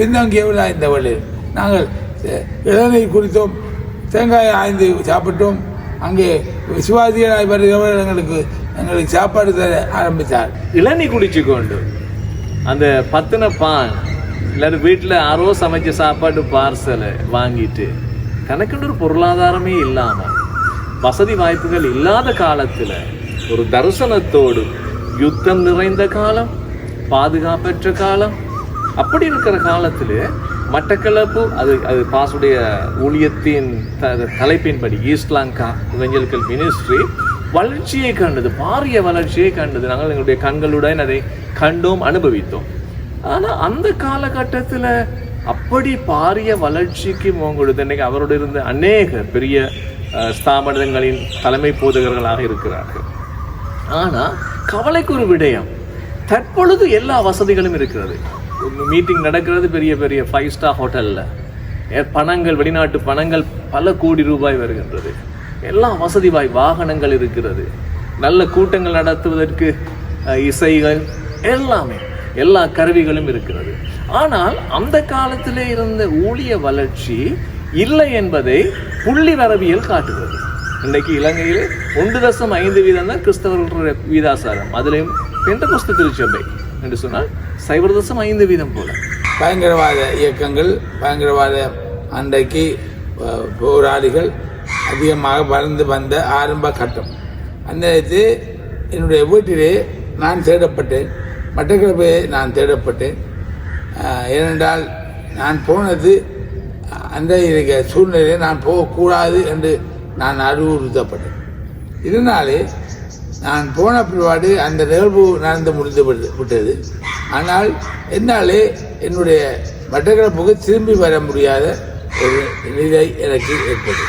பின்தங்கியவர்களாக இந்த வழியில் நாங்கள் இளநீர் குறித்தோம், தேங்காய் ஆய்ந்து சாப்பிட்டோம். அங்கே சிவாஜிகளாய் வருகிறவர் எங்களுக்கு சாப்பாடு தர ஆரம்பித்தார். இளநீ குடிச்சு கொண்டு அந்த பத்தின பான் இல்லாட்டி வீட்டில் யாரோ சமைச்ச சாப்பாடு பார்சலை வாங்கிட்டு கணக்குன்னு ஒரு பொருளாதாரமே இல்லாமல் வசதி வாய்ப்புகள் இல்லாத காலத்தில் ஒரு தரிசனத்தோடு யுத்தம் நிறைந்த காலம், பாதுகாப்பற்ற காலம், அப்படி இருக்கிற காலத்தில் மட்டக்களப்பு அது பாசுடைய ஊழியத்தின் தலைப்பின்படி ஈஸ்ட் லங்கா இவெஞ்சலிக்கல் மினிஸ்ட்ரி வளர்ச்சியை கண்டது, பாரிய வளர்ச்சியை கண்டது. நாங்கள் எங்களுடைய கண்களுடன் அதை கண்டோம், அனுபவித்தோம். ஆனால் அந்த காலகட்டத்தில் அப்படி பாரிய வளர்ச்சிக்கு மோங்கொடுத்து இன்றைக்கு அவரோடு இருந்த அநேக பெரிய ஸ்தாபனங்களின் தலைமை போதகர்களாக இருக்கிறார்கள். ஆனால் கவலைக்கு ஒரு விடயம், தற்பொழுது எல்லா வசதிகளும் இருக்கிறது. மீட்டிங் நடக்கிறது பெரிய பெரிய 5 ஸ்டார் ஹோட்டலில், பணங்கள் வெளிநாட்டு பணங்கள் பல கோடி ரூபாய் வருகின்றது. எல்லா வசதி வாகனங்கள் இருக்கிறது, நல்ல கூட்டங்கள் நடத்துவதற்கு இசைகள் எல்லாமே எல்லா கருவிகளும் இருக்கிறது. ஆனால் அந்த காலத்திலே இருந்த ஊழிய வளர்ச்சி இல்லை என்பதை புள்ளி வரவியல் காட்டுகிறது. இன்றைக்கு இலங்கையில் 1.5% தான் கிறிஸ்தவர்களுடைய வீதாசாரம், அதிலையும் பெந்தகோஸ்து திருச்சபை என்று சொன்னால் 0.5% போல. பயங்கரவாத இயக்கங்கள், பயங்கரவாத அன்றைக்கு போராளிகள் அதிகமாக வளர்ந்து வந்த ஆரம்ப கட்டம். அந்த நேரத்தில் என்னுடைய வீட்டிலே நான் தேடப்பட்டேன், மட்டக்களப்பிலே நான் தேடப்பட்டேன். ஏனென்றால் நான் போனது அந்த இருக்க சூழ்நிலையில் நான் போகக்கூடாது என்று நான் அறிவுறுத்தப்பட்டேன். இதனாலே நான் போன பிற்பாடு அந்த நிகழ்வு நடந்து முடிந்து விட்டது. ஆனால் என்னாலே என்னுடைய மட்டக்களப்புக்கு திரும்பி வர முடியாத ஒரு நிலை எனக்கு ஏற்பட்டது.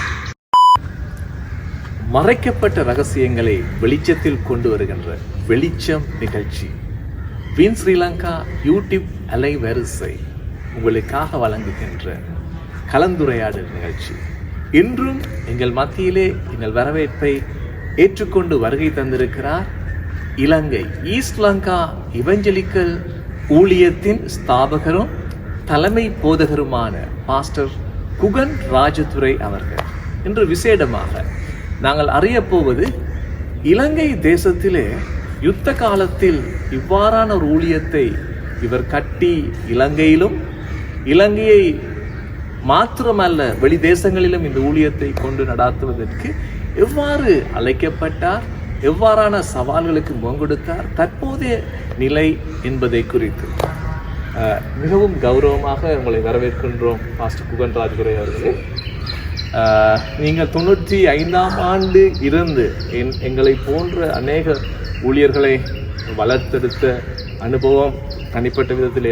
மறைக்கப்பட்ட ரகசியங்களை வெளிச்சத்தில் கொண்டு வருகின்ற வெளிச்சம் நிகழ்ச்சி வின் ஸ்ரீலங்கா யூடியூப் அலைவரிசை உங்களுக்காக வழங்குகின்ற கலந்துரையாடல் நிகழ்ச்சி. இன்றும் எங்கள் மத்தியிலே எங்கள் வரவேற்பை ஏற்றுக்கொண்டு வருகை தந்திருக்கிறார் இலங்கை ஈஸ்ட் லங்கா இவெஞ்சலிக்கல் ஊழியத்தின் ஸ்தாபகரும் தலைமை போதகருமான பாஸ்டர் குகன் ராஜதுரை அவர்கள். இன்று விசேடமாக நாங்கள் அறியப்போவது இலங்கை தேசத்திலே யுத்த காலத்தில் இவ்வாறான ஒரு ஊழியத்தை இவர் கட்டி இலங்கையிலும், இலங்கையை மாத்திரமல்ல வெளி தேசங்களிலும் இந்த ஊழியத்தை கொண்டு நடாத்துவதற்கு எவ்வாறு அழைக்கப்பட்டார், எவ்வாறான சவால்களுக்கு முகங்கொடுத்தார், தற்போதைய நிலை என்பதை குறித்து மிகவும் கௌரவமாக உங்களை வரவேற்கின்றோம் பாஸ்டர் குகன் ராஜதுரை அவர்களே. நீங்கள் 95ஆம் ஆண்டு இருந்து எங்களை போன்ற அநேக ஊழியர்களை வளர்த்தெடுத்த அனுபவம் தனிப்பட்ட விதத்தில்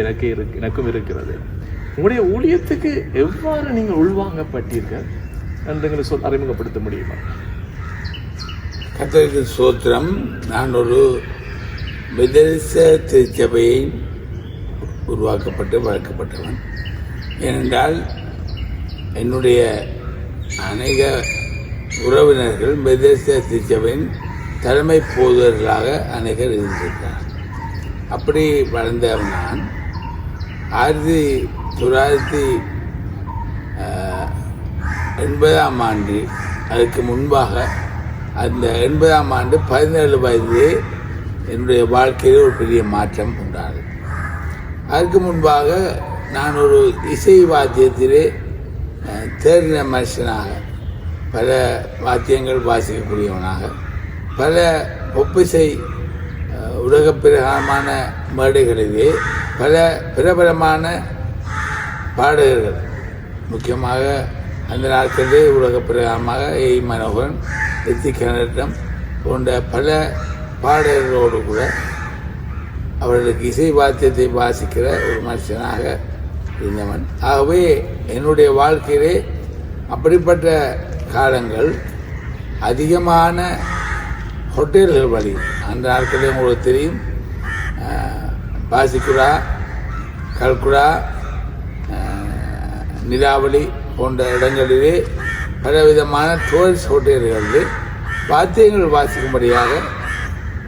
எனக்கும் இருக்கிறது. உங்களுடைய ஊழியத்துக்கு எவ்வாறு நீங்கள் உள்வாங்கப்பட்டீர்கள் என்று எங்களை அறிமுகப்படுத்த முடியுமா? கர்த்தருக்கு ஸ்தோத்திரம். நான் ஒரு மெதடிஸ்த திருச்சபையை உருவாக்கப்பட்டு வளர்க்கப்பட்டவன். ஏனென்றால் என்னுடைய அநேக உறவினர்கள் மெதடிஸ்த திருச்சபையின் தலைமை போதகர்களாக அநேகர் இருந்திருக்கிறார். அப்படி வளர்ந்தவன் நான் 1980ஆம் ஆண்டு, அதுக்கு முன்பாக அந்த 80ஆம் ஆண்டு 17 வயதிலே என்னுடைய வாழ்க்கையில் ஒரு பெரிய மாற்றம் உண்டானது. அதுக்கு முன்பாக நான் ஒரு இசை வாத்தியத்திலே தேர்ந்த மனுஷனாக, பல வாத்தியங்கள் வாசிக்கக்கூடியவனாக, பல ஒப்பிசை உலக பிரகாரமான மேடைகளிலே பல பிரபலமான பாடகர்கள், முக்கியமாக அந்த நாட்களிலே உலக பிரகாரமாக ஏ மனோகரன், ரித்திகனட்டம் போன்ற பல பாடகர்களோடு கூட அவர்களுக்கு இசை வாத்தியத்தை வாசிக்கிற ஒரு மனுஷனாக இருந்தவன். ஆகவே என்னுடைய வாழ்க்கையிலே அப்படிப்பட்ட காலங்கள் அதிகமான ஹோட்டல்கள் வழி, அந்த நாட்களிலே உங்களுக்கு தெரியும், பாசிக்குடா, கல்குடா, நிலாவளி போன்ற இடங்களிலே பலவிதமான டூரிஸ்ட் ஹோட்டல்களில் வாத்தியங்கள் வாசிக்கும்படியாக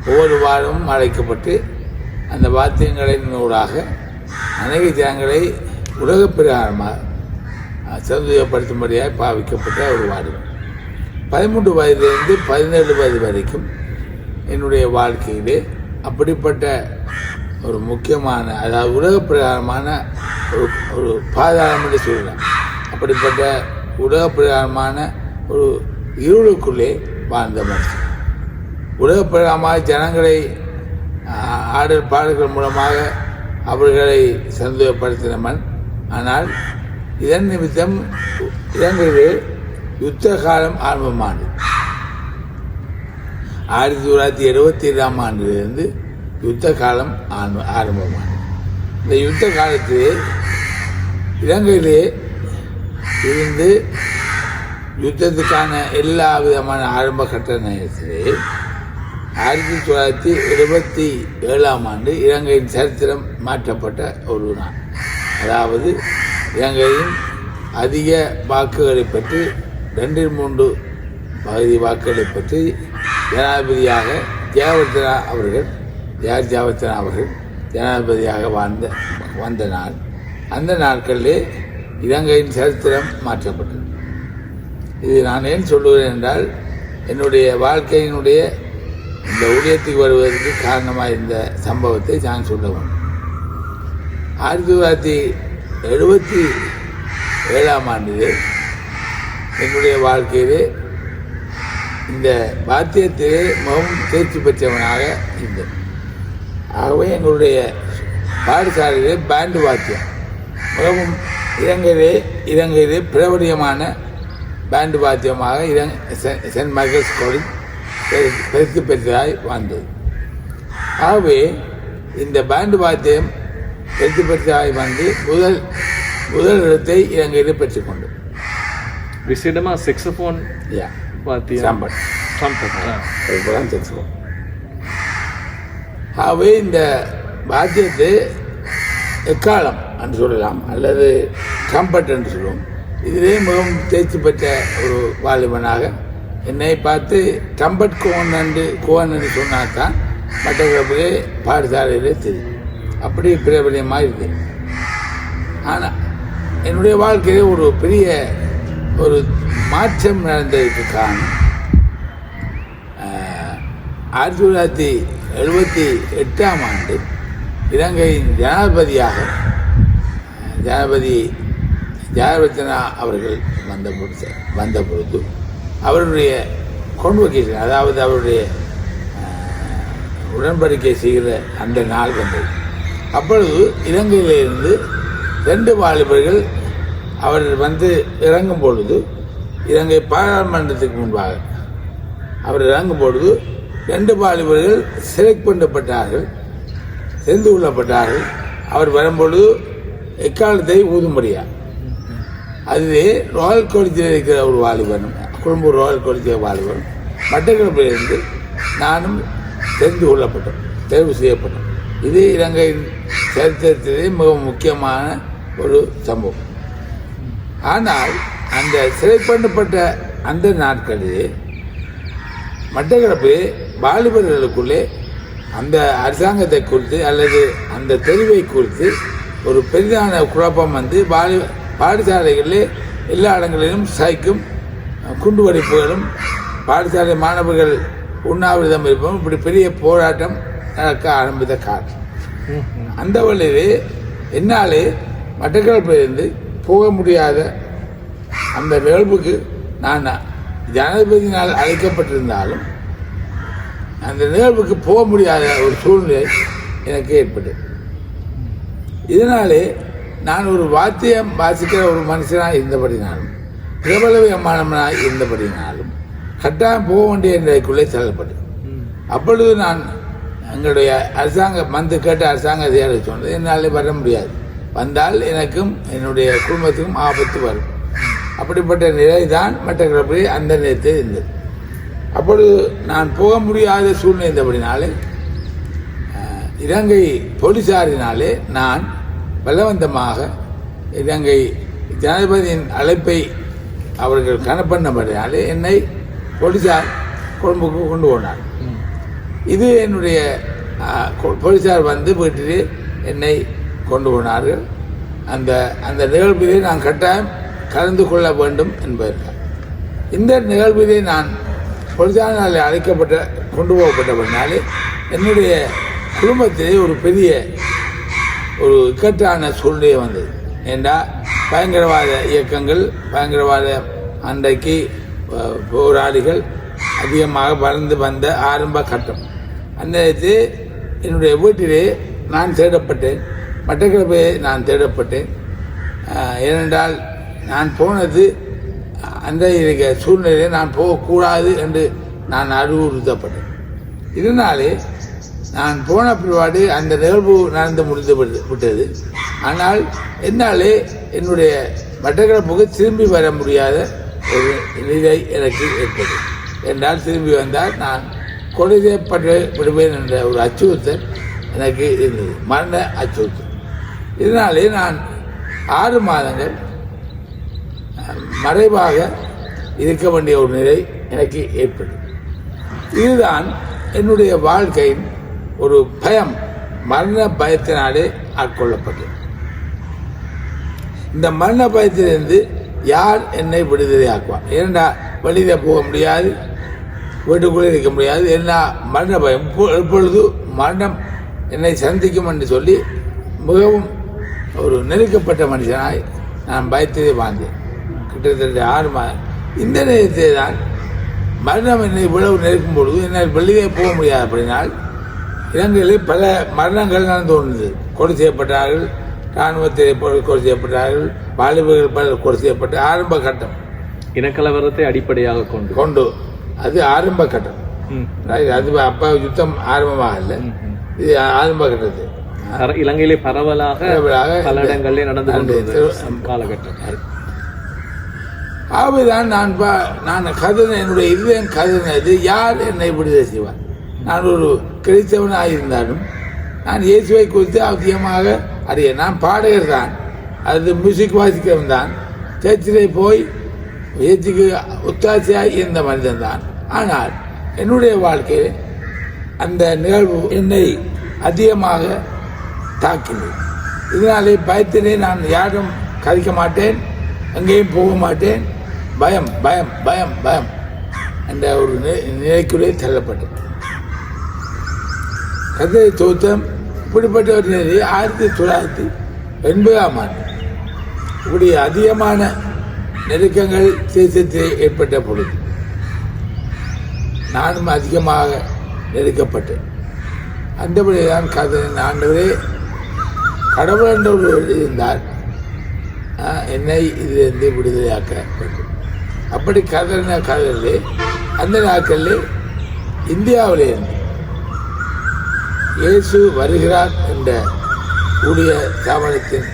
ஒவ்வொரு வாரமும் அழைக்கப்பட்டு அந்த வாத்தியங்களின் ஊடாக அநேக ஜனங்களை உலக பிரகாரமாக சந்தோஷப்படுத்தும்படியாக பாவிக்கப்பட்ட ஒரு வாலிபன். 13 வயதிலிருந்து 17 வயது வரைக்கும் என்னுடைய வாழ்க்கையிலே அப்படிப்பட்ட ஒரு முக்கியமான, அதாவது உலக பிரகாரமான ஒரு பாதாளம் என்று சொல்லலாம். அப்படிப்பட்ட உலக பிரகாரமான ஒரு இருளுக்குள்ளே வாழ்ந்த மனுஷன். உலக பிரகாரமாக ஜனங்களை ஆடல் பாடல்கள் மூலமாக அவர்களை சந்தோஷப்படுத்தினவன். ஆனால் இதன் நிமித்தம் இலங்கையிலே யுத்த காலம் ஆரம்பமானது. 1977ஆம் ஆண்டிலிருந்து யுத்த காலம் ஆரம்பமானது. இந்த யுத்த காலத்திலே இலங்கையிலே இருந்து யுத்தத்துக்கான எல்லா விதமான ஆரம்ப கட்ட நேரத்திலே 1977ஆம் ஆண்டு இலங்கையின் சரித்திரம் மாற்றப்பட்ட ஒரு நாள். அதாவது இலங்கையின் அதிக வாக்குகளை பெற்று 2/3 பகுதி வாக்குகளை பெற்று ஜனாதிபதியாக ஜெயவர்தனா அவர்கள் ஜனாதிபதியாக வந்த நாள். அந்த நாட்களிலே இலங்கையின் சரித்திரம் மாற்றப்பட்டது. இது நான் ஏன் சொல்லுவேன் என்றால், என்னுடைய வாழ்க்கையினுடைய இந்த ஊழியத்துக்கு வருவதற்கு காரணமாக இந்த சம்பவத்தை நான் சொல்ல வேண்டும். 1977ஆம் ஆண்டிலே என்னுடைய வாழ்க்கையிலே இந்த வாத்தியத்திலே மிகவும் தேர்ச்சி பெற்றவனாக இருந்தேன். ஆகவே எங்களுடைய பாடசாலையிலே பேண்டு வாத்தியம் மிகவும் இலங்கையிலே பிரபலியமான பேண்டு வாத்தியமாக சென்ட் மைக்கேல்ஸ் காலேஜ் பெருத்து பெற்றதாய் வந்தது. ஆகவே இந்த பேண்டு வாத்தியம் பெருத்து பெற்றதாய் வந்து முதல் இடத்தை இலங்கையில் பெற்றுக்கொண்டது. விசேடமாக செக்ஸோஃபோன் ஆகவே இந்த வாத்தியத்தை எக்காலம் என்று சொல்லலாம், அல்லது ட்ரம்பட் என்று சொல்லுவோம். இதிலே மிகவும் தேர்ச்சி பெற்ற ஒரு வாலிபனாக என்னை பார்த்து ட்ரம்பட் கோன் என்று சொன்னால்தான் மற்றவர்களே பாடசாலையிலே தெரியும். அப்படி பிரபலியமாக இருந்தேன். ஆனால் என்னுடைய வாழ்க்கையில் ஒரு பெரிய ஒரு மாற்றம் நடந்ததுக்கு காரணம் 1978ஆம் ஆண்டு இலங்கையின் ஜனாதிபதி ஜெயவர்தனா அவர்கள் வந்த பொழுது அவருடைய கான்வொகேஷன், அதாவது அவருடைய உடன்படிக்கை செய்கிற அந்த நாள் வந்தது. அப்பொழுது இலங்கையிலிருந்து 2 வாலிபர்கள் அவர் வந்து இறங்கும் பொழுது, இலங்கை பாராளுமன்றத்துக்கு முன்பாக அவர் இறங்கும் பொழுது 2 வாலிபர்கள் செலக்ட் பண்ணப்பட்டார்கள், தெரிந்து கொள்ளப்பட்டார்கள். அவர் வரும்பொழுது எக்காலத்தை ஊதும்படியா. அதுவே ராயல் காலேஜில் இருக்கிற ஒரு வாலிபனும், கொழும்பூர் ராயல் காலேஜ் வாலிபனும், மட்டக்களப்பிலிருந்து நானும் தேர்வு செய்யப்பட்டோம். இது இலங்கையின் சரித்திரத்திலே மிக முக்கியமான ஒரு சம்பவம். ஆனால் அந்த செலக்ட் பண்ணப்பட்ட அந்த நாட்களிலே மட்டக்களப்பிலே வாலிபர்களுக்குள்ளே அந்த அரசாங்கத்தை குறித்து அல்லது அந்த தெரிவை குறித்து ஒரு பெரிதான குழப்பம் வந்து பாடசாலைகளிலே எல்லா இடங்களிலும் சைக்கும் குண்டுவெடிப்புகளும் பாடசாலை மாணவர்கள் உண்ணாவிரதம் இருப்பதும் இப்படி பெரிய போராட்டம் நடக்க ஆரம்பித்த காலம். அந்த வழியிலே என்னாலே மட்டக்களப்பிலிருந்து போக முடியாத அந்த நிகழ்வுக்கு நான் ஜனாதிபதியினால் அழைக்கப்பட்டிருந்தாலும் அந்த நிகழ்வுக்கு போக முடியாத ஒரு சூழ்நிலை எனக்கு ஏற்பட்டது. இதனாலே நான் ஒரு வாத்தியம் வாசிக்கிற ஒரு மனுஷனாக இருந்தபடினாலும், பிரபலமானவனாக இருந்தபடினாலும் கட்டாயம் போக வேண்டிய நிலைக்குள்ளே செல்லப்பட்டது. அப்பொழுது நான் எங்களுடைய கேட்ட அரசாங்க அதிகாரி சொன்னது, என்னாலே வர முடியாது, வந்தால் எனக்கும் என்னுடைய குடும்பத்துக்கும் ஆபத்து வரும். அப்படிப்பட்ட நிலை தான் மட்டக்களப்பில் அந்த நேரத்தில் இருந்தது. அப்பொழுது நான் போக முடியாத சூழ்நிலை இருந்தபடினாலே இலங்கை போலீசாரினாலே நான் பலவந்தமாக இலங்கை ஜனாதிபதியின் அழைப்பை அவர்கள் கனப்பண்ணபடினாலே என்னை போலீசார் கொழும்புக்கு கொண்டு போனார். இது என்னுடைய போலீசார் வந்து வீட்டிலே என்னை கொண்டு போனார்கள். அந்த அந்த நிகழ்விலே நான் கட்டாயம் கலந்து கொள்ள வேண்டும் என்பதற்காக. இந்த நிகழ்விலே நான் பொழுதானாலே அழைக்கப்பட்ட கொண்டு போகப்பட்டபடினாலே என்னுடைய குடும்பத்திலே ஒரு பெரிய ஒரு இக்கட்டான சூழ்நிலை வந்தது. ஏண்டா பயங்கரவாத இயக்கங்கள், பயங்கரவாத அன்றைக்கு போராளிகள் அதிகமாக வளர்ந்து வந்த ஆரம்ப கட்டம். அந்த நேரத்தில் என்னுடைய வீட்டிலே நான் தேடப்பட்டேன், மட்டக்களப்பிலே நான் தேடப்பட்டேன். ஏனென்றால் நான் போனது அந்த இருக்க சூழ்நிலையை நான் போகக்கூடாது என்று நான் அறிவுறுத்தப்பட்டேன். இதனாலே நான் போன பிற்பாடு அந்த நிகழ்வு நடந்து முடிந்து விட்டது. ஆனால் என்னாலே என்னுடைய மட்டக்களப்புக்கு திரும்பி வர முடியாத ஒரு நிலை எனக்கு ஏற்பட்டது. என்றால் திரும்பி வந்தால் நான் கொலை செய்யப்பட்டு விடுவேன் என்ற ஒரு அச்சுறுத்தல் எனக்கு இருந்தது, மரண அச்சுறுத்தல். இதனாலே நான் 6 மாதங்கள் மறைவாக இருக்க வேண்டிய ஒரு நிலை எனக்கு ஏற்பட்டது. இதுதான் என்னுடைய வாழ்க்கையின் ஒரு பயம், மரண பயத்தினாலே ஆட்கொள்ளப்பட்டது. இந்த மரண பயத்திலிருந்து யார் என்னை விடுதலை ஆக்குவார்? ஏனென்றா வெளியில் போக முடியாது, வீட்டுக்குள்ளே இருக்க முடியாது. என்ன மரண பயம், எப்பொழுது மரணம் என்னை சந்திக்கும் என்று சொல்லி மிகவும் ஒரு நெருக்கப்பட்ட மனுஷனாய் நான் பயத்திலே வாழ்ந்தேன். கிட்டத்தட்ட 6 மாதம். இந்த நேரத்தை தான் மரணம் என்னை இவ்வளவு நெருக்கும் பொழுது என்னால் வெளியே போக முடியாது. அப்படினால் இலங்கையில் பல மரணங்கள் நடந்து கொண்டது. கொலை செய்யப்பட்டார்கள், இராணுவத்தில் கொலை செய்யப்பட்டார்கள், வாலிபர்கள் பலர் கொலை செய்யப்பட்ட ஆரம்ப கட்டம். இனக்கலவரத்தை அடிப்படையாக கொண்டு அது ஆரம்ப கட்டம். அது அப்போ யுத்தம் ஆரம்பமாக இல்லை, இது ஆரம்ப கட்டத்து. இலங்கையிலே பரவலாக பல இடங்களிலே நடந்து கொண்டிருந்த காலகட்டம். ஆகவேதான் நான் கதனை, என்னுடைய இதயம் கதனது, யார் என்னை விடுதலை செய்வார்? நான் ஒரு கிறிஸ்தவனாக இருந்தாலும் நான் இயேசுவை குறித்து அதிகமாக அறிய. நான் பாடகர் தான், அது மியூசிக் வாசிக்கிறவன் தான், சர்ச்சிலே போய் இயேசுக்கு ஒத்தாசையாக இருந்த மனிதன் தான். ஆனால் என்னுடைய வாழ்க்கையில் அந்த நிகழ்வு என்னை அதிகமாக தாக்கினது. இதனாலே பயத்திலே நான் யாரும் கதைக்க மாட்டேன், எங்கேயும் போக மாட்டேன். பயம் பயம் பயம் பயம் என்ற ஒரு நிலைக்குள்ளே தள்ளப்பட்டது. கதை தோற்றம் இப்படிப்பட்ட ஒரு நிலை 1980ஆம் ஆண்டு இப்படி அதிகமான நெருக்கங்கள் தேசத்தில் ஏற்பட்ட பொழுது நானும் அதிகமாக நெருக்கப்பட்டேன். அந்தபடிதான் கதை ஆண்டவரே கடவுள் என்ற ஒரு இருந்தால் என்னை இதிலிருந்து விடுதலையாக்க வேண்டும். அப்படி கதறின கதறிலே அந்த நாட்களில் இந்தியாவிலே இருந்து இயேசு வருகிறார் என்ற ஊழிய ஸ்தாபனத்தின்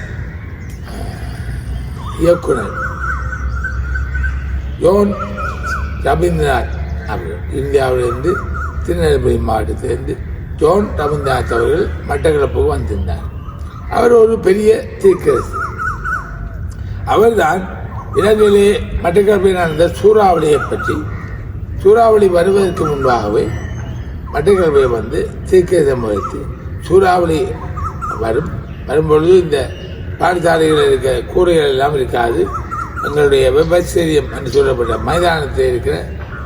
இயக்குனர் ஜோன் ரவீந்திரநாத் அவர்கள், இந்தியாவிலிருந்து திருநெல்வேலி மாவட்டத்திலிருந்து ஜோன் ரவீந்திரநாத் அவர்கள் மட்டக்களப்புக்கு வந்திருந்தார். அவர் ஒரு பெரிய தீர்க்கதரிசி. அவர்தான் இலங்கையிலே மட்டக்களப்பில் நடந்த சூறாவளியை பற்றி, சூறாவளி வருவதற்கு முன்பாகவே மட்டக்களப்பில் வந்து தீர்க்கதரிசனம் வைத்து சூறாவளி வரும்பொழுது இந்த பாடசாலைகளில் இருக்கிற கூரைகள் எல்லாம் இருக்காது, எங்களுடைய வெப்பஸ்டேரியம் என்று சொல்லப்பட்ட மைதானத்தில் இருக்கிற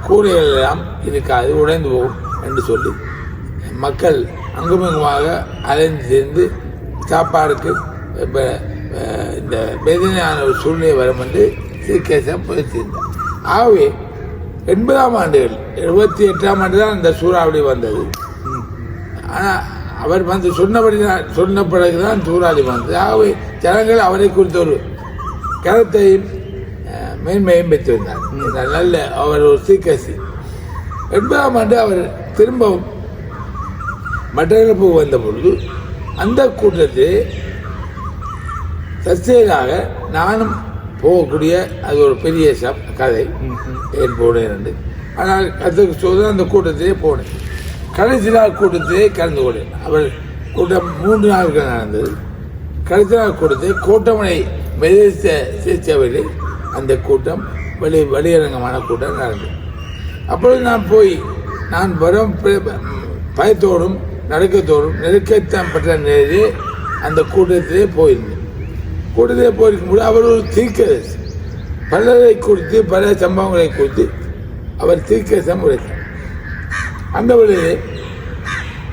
கூரைகள் எல்லாம் இருக்காது, உடைந்து போகும் என்று சொல்லி மக்கள் அங்குமிங்குமாக அலைந்து சேர்ந்து சாப்பாடுக்கு இந்த வேதனையான ஒரு சூழ்நிலை வரும் என்று தீர்க்கதரிசனம் புதைத்திருந்தார். ஆகவே 80ஆம் ஆண்டுகள் 78ஆம் ஆண்டு தான் இந்த சூறாவளி வந்தது. ஆனால் அவர் வந்து சொன்ன பிறகுதான் சூறாவளி வந்தது. ஆகவே ஜனங்கள் அவரை குறித்த ஒரு கருத்தையும் மேன்மையும் பெற்றிருந்தார். நல்ல அவர் ஒரு தீர்க்கதரிசி. 80ஆம் ஆண்டு அவர் திரும்பவும் மட்டக்களப்பு வந்த பொழுது அந்த கூட்டத்தில் தற்செயலாக நானும் போகக்கூடிய அது ஒரு பெரிய கதை ஏன் போனேன் என்று. ஆனால் கற்றுக்கு சொல்ல அந்த கூட்டத்திலே போனேன். கடைசி நாள் கூட்டத்திலே கலந்து கொண்டேன். அவர் கூட்டம் 3 நாட்கள் நடந்தது. கடைசி நாள் கூட்டத்தை கோட்டமனை சேர்ச்சவரை அந்த கூட்டம் வெளியரங்கமான கூட்டம் நடந்தது. அப்பொழுது நான் போய் நான் வரும் பயத்தோடும் நடுக்கத்தோடும் நெருக்கத்தப்பட்ட நிலையிலே அந்த கூட்டத்திலே போயிருந்தேன். கூட்டத்தில் போயிருக்கும்போது அவர் ஒரு தீர்க்கதரிசி. பலரை குறித்து பல சம்பவங்களை குறித்து அவர் தீர்க்கதரிசனம் உரைத்தார். அந்த வழியிலே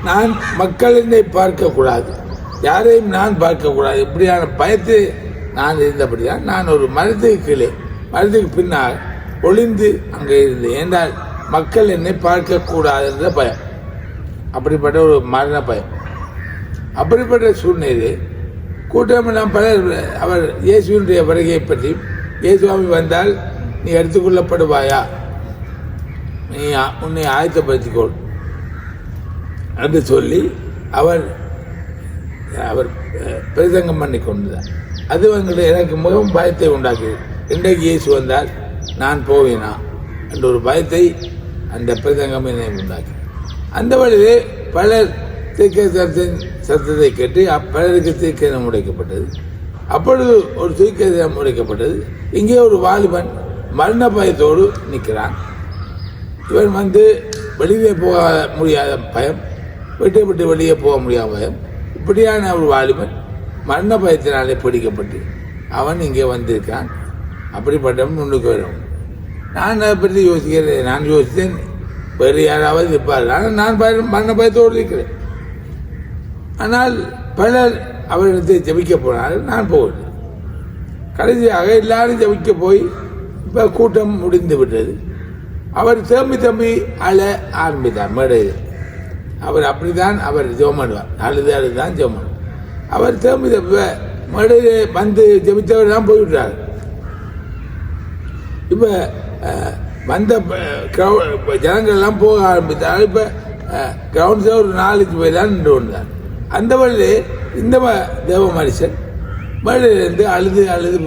நான் மக்கள் என்னை பார்க்கக்கூடாது, யாரையும் நான் பார்க்கக்கூடாது, இப்படியான பயத்தை நான் இருந்தபடிதான் நான் ஒரு மரத்துக்கு கீழே மரத்துக்கு பின்னால் ஒளிந்து அங்கே இருந்தேன். என்றால் மக்கள் என்னை பார்க்கக்கூடாது என்ற பயம், அப்படிப்பட்ட ஒரு மரண பயம். அப்படிப்பட்ட சூழ்நிலை கூட்டமெல்லாம் பலர் அவர் இயேசுவினுடைய வருகையை பற்றி, இயேசுவாமி வந்தால் நீ எடுத்துக்கொள்ளப்படுவாயா, நீ உன்னை ஆயத்தப்படுத்திக்கொள் என்று சொல்லி அவர் பிரசங்கம் பண்ணி கொண்டுதான். அது எனக்கு மிகவும் பயத்தை உண்டாக்கியது. இன்றைக்கு இயேசு வந்தால் நான் போவேனா என்ற ஒரு பயத்தை அந்த பிரசங்கம் என்னை உண்டாக்கி. அந்த வழியிலே பலர் தீர்க்க சத்தத்தை கேட்டு பலருக்கு தீர்க்கம் உடைக்கப்பட்டது. அப்பொழுது ஒரு தீர்க்கம் உடைக்கப்பட்டது. இங்கே ஒரு வாலிபன் மரண பயத்தோடு நிற்கிறான். இவன் வெளியே போக முடியாத பயம், வீட்டை விட்டு வெளியே போக முடியாத பயம். இப்படியான ஒரு வாலிபன் மரண பயத்தினாலே பிடிக்கப்பட்டு அவன் இங்கே வந்திருக்கான். அப்படிப்பட்டவன் முன்னுக்கு வரும். நான் அதை பற்றி யோசிக்கிறேன். நான் யோசித்தேன் வேறு யாராவது இருப்பார்கள். ஆனால் நான் மரண பயத்தோடு இருக்கிறேன். ஆனால் பலர் அவரிடத்தை ஜபிக்க போனார்கள், நான் போகவில்லை. கடைசியாக எல்லாரும் ஜபிக்க போய் இப்போ கூட்டம் முடிந்து விட்டது. அவர் தம்பி அழ ஆரம்பித்தார் மேடையில். அவர் அப்படித்தான் அவர் ஜெபம் பண்ணுவார், அழுதான் ஜெபம் பண்ணுவார். அவர் தம்பி மேடையில் வந்து ஜபித்தவர் தான் போய்விட்டார். இப்போ வந்த ஜனங்கள் எல்லாம் போக ஆரம்பித்தார். இப்போ கிரவுண்ட்ஸில் ஒரு 4 பேர் தான் நின்று கொண்டார். அந்த வழியிலே இந்த தேவ மனுஷன் மேடையிலிருந்து அழுது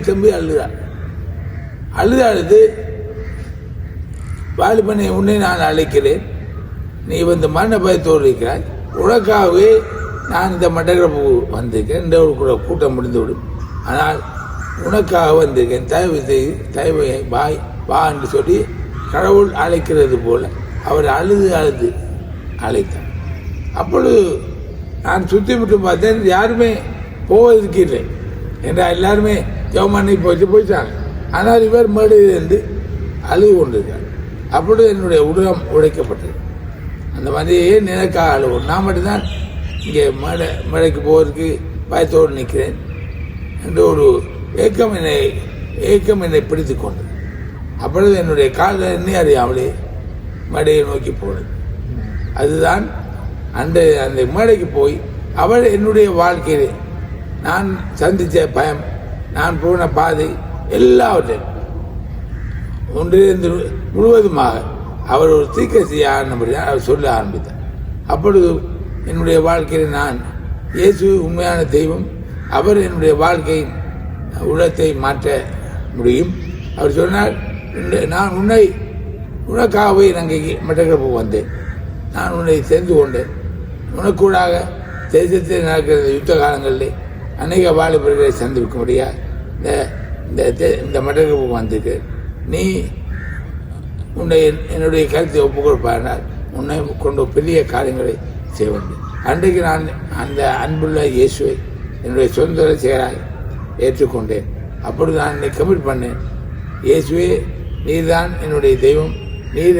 தம்பி அழுதார். அழுது வாலிபனை உன்னை நான் அழைக்கிறேன், நீ மரண பயத்தோடு இருக்கிறாய், உனக்காகவே நான் இந்த மட்டக்களப்பு வந்திருக்கேன், இந்த ஒரு கூட்டம் முடிந்துவிடும், ஆனால் உனக்காக வந்திருக்கேன், தயவு வா என்று சொல்லி கடவுள் அழைக்கிறது போல அவர் அழுது அழைத்தார். அப்பொழுது நான் சுற்றி விட்டு பார்த்தேன், யாருமே போவதற்கு இல்லை என்றால் எல்லாருமே ஜெபமண்ணி போயிட்டாங்க. ஆனால் இவர் மேடையிலிருந்து அழுது கொண்டிருக்கார். அப்பொழுது என்னுடைய உடலம் உடைக்கப்பட்டது. அந்த மாதிரியே நினைக்காக அழுவோம். நான் மட்டும்தான் இங்கே மேடைக்கு போவதற்கு பயத்தோடு நிற்கிறேன் என்று ஒரு ஏக்கம் என்னை பிடித்து கொண்டது. அப்பொழுது என்னுடைய காலில் எண்ணி அறியாமலே மேடையை நோக்கி போனது. அதுதான் அந்த மேடைக்கு போய் அவள் என்னுடைய வாழ்க்கையிலே நான் சந்தித்த பயம், நான் போன பாதை எல்லாவற்றையும் ஒன்றிலிருந்து முழுவதுமாக அவர் ஒரு தீர்க்கதரிசியானபடியாக அவர் சொல்ல ஆரம்பித்தார். அப்பொழுது என்னுடைய வாழ்க்கையில் நான் இயேசு உண்மையான தெய்வம், அவர் என்னுடைய வாழ்க்கையின் உள்ளத்தை மாற்ற முடியும். அவர் சொன்னார், நான் உனக்காகவே நாங்கள் மட்டக்களப்பு வந்தேன், நான் உன்னை தெரிந்து கொண்டேன், உனக்கூடாக தேசத்தில் நடக்கிற யுத்த காலங்களில் அநேக வாலிபர்களை சந்திக்கும்படியாக இந்த மட்டக்களப்பு வந்திருக்கு. நீ என்னுடைய கருத்தை ஒப்புக் கொடுப்பானால் உன்னை கொண்டு பெரிய காரியங்களை செய்ய வேண்டும். அன்றைக்கு நான் அந்த அன்புள்ள இயேசுவை என்னுடைய சொந்த செயலாய் ஏற்றுக்கொண்டேன். அப்பொழுது நான் என்னை கமிட் பண்ணேன், இயேசுவே நீர்தான் என்னுடைய தெய்வம், நீர்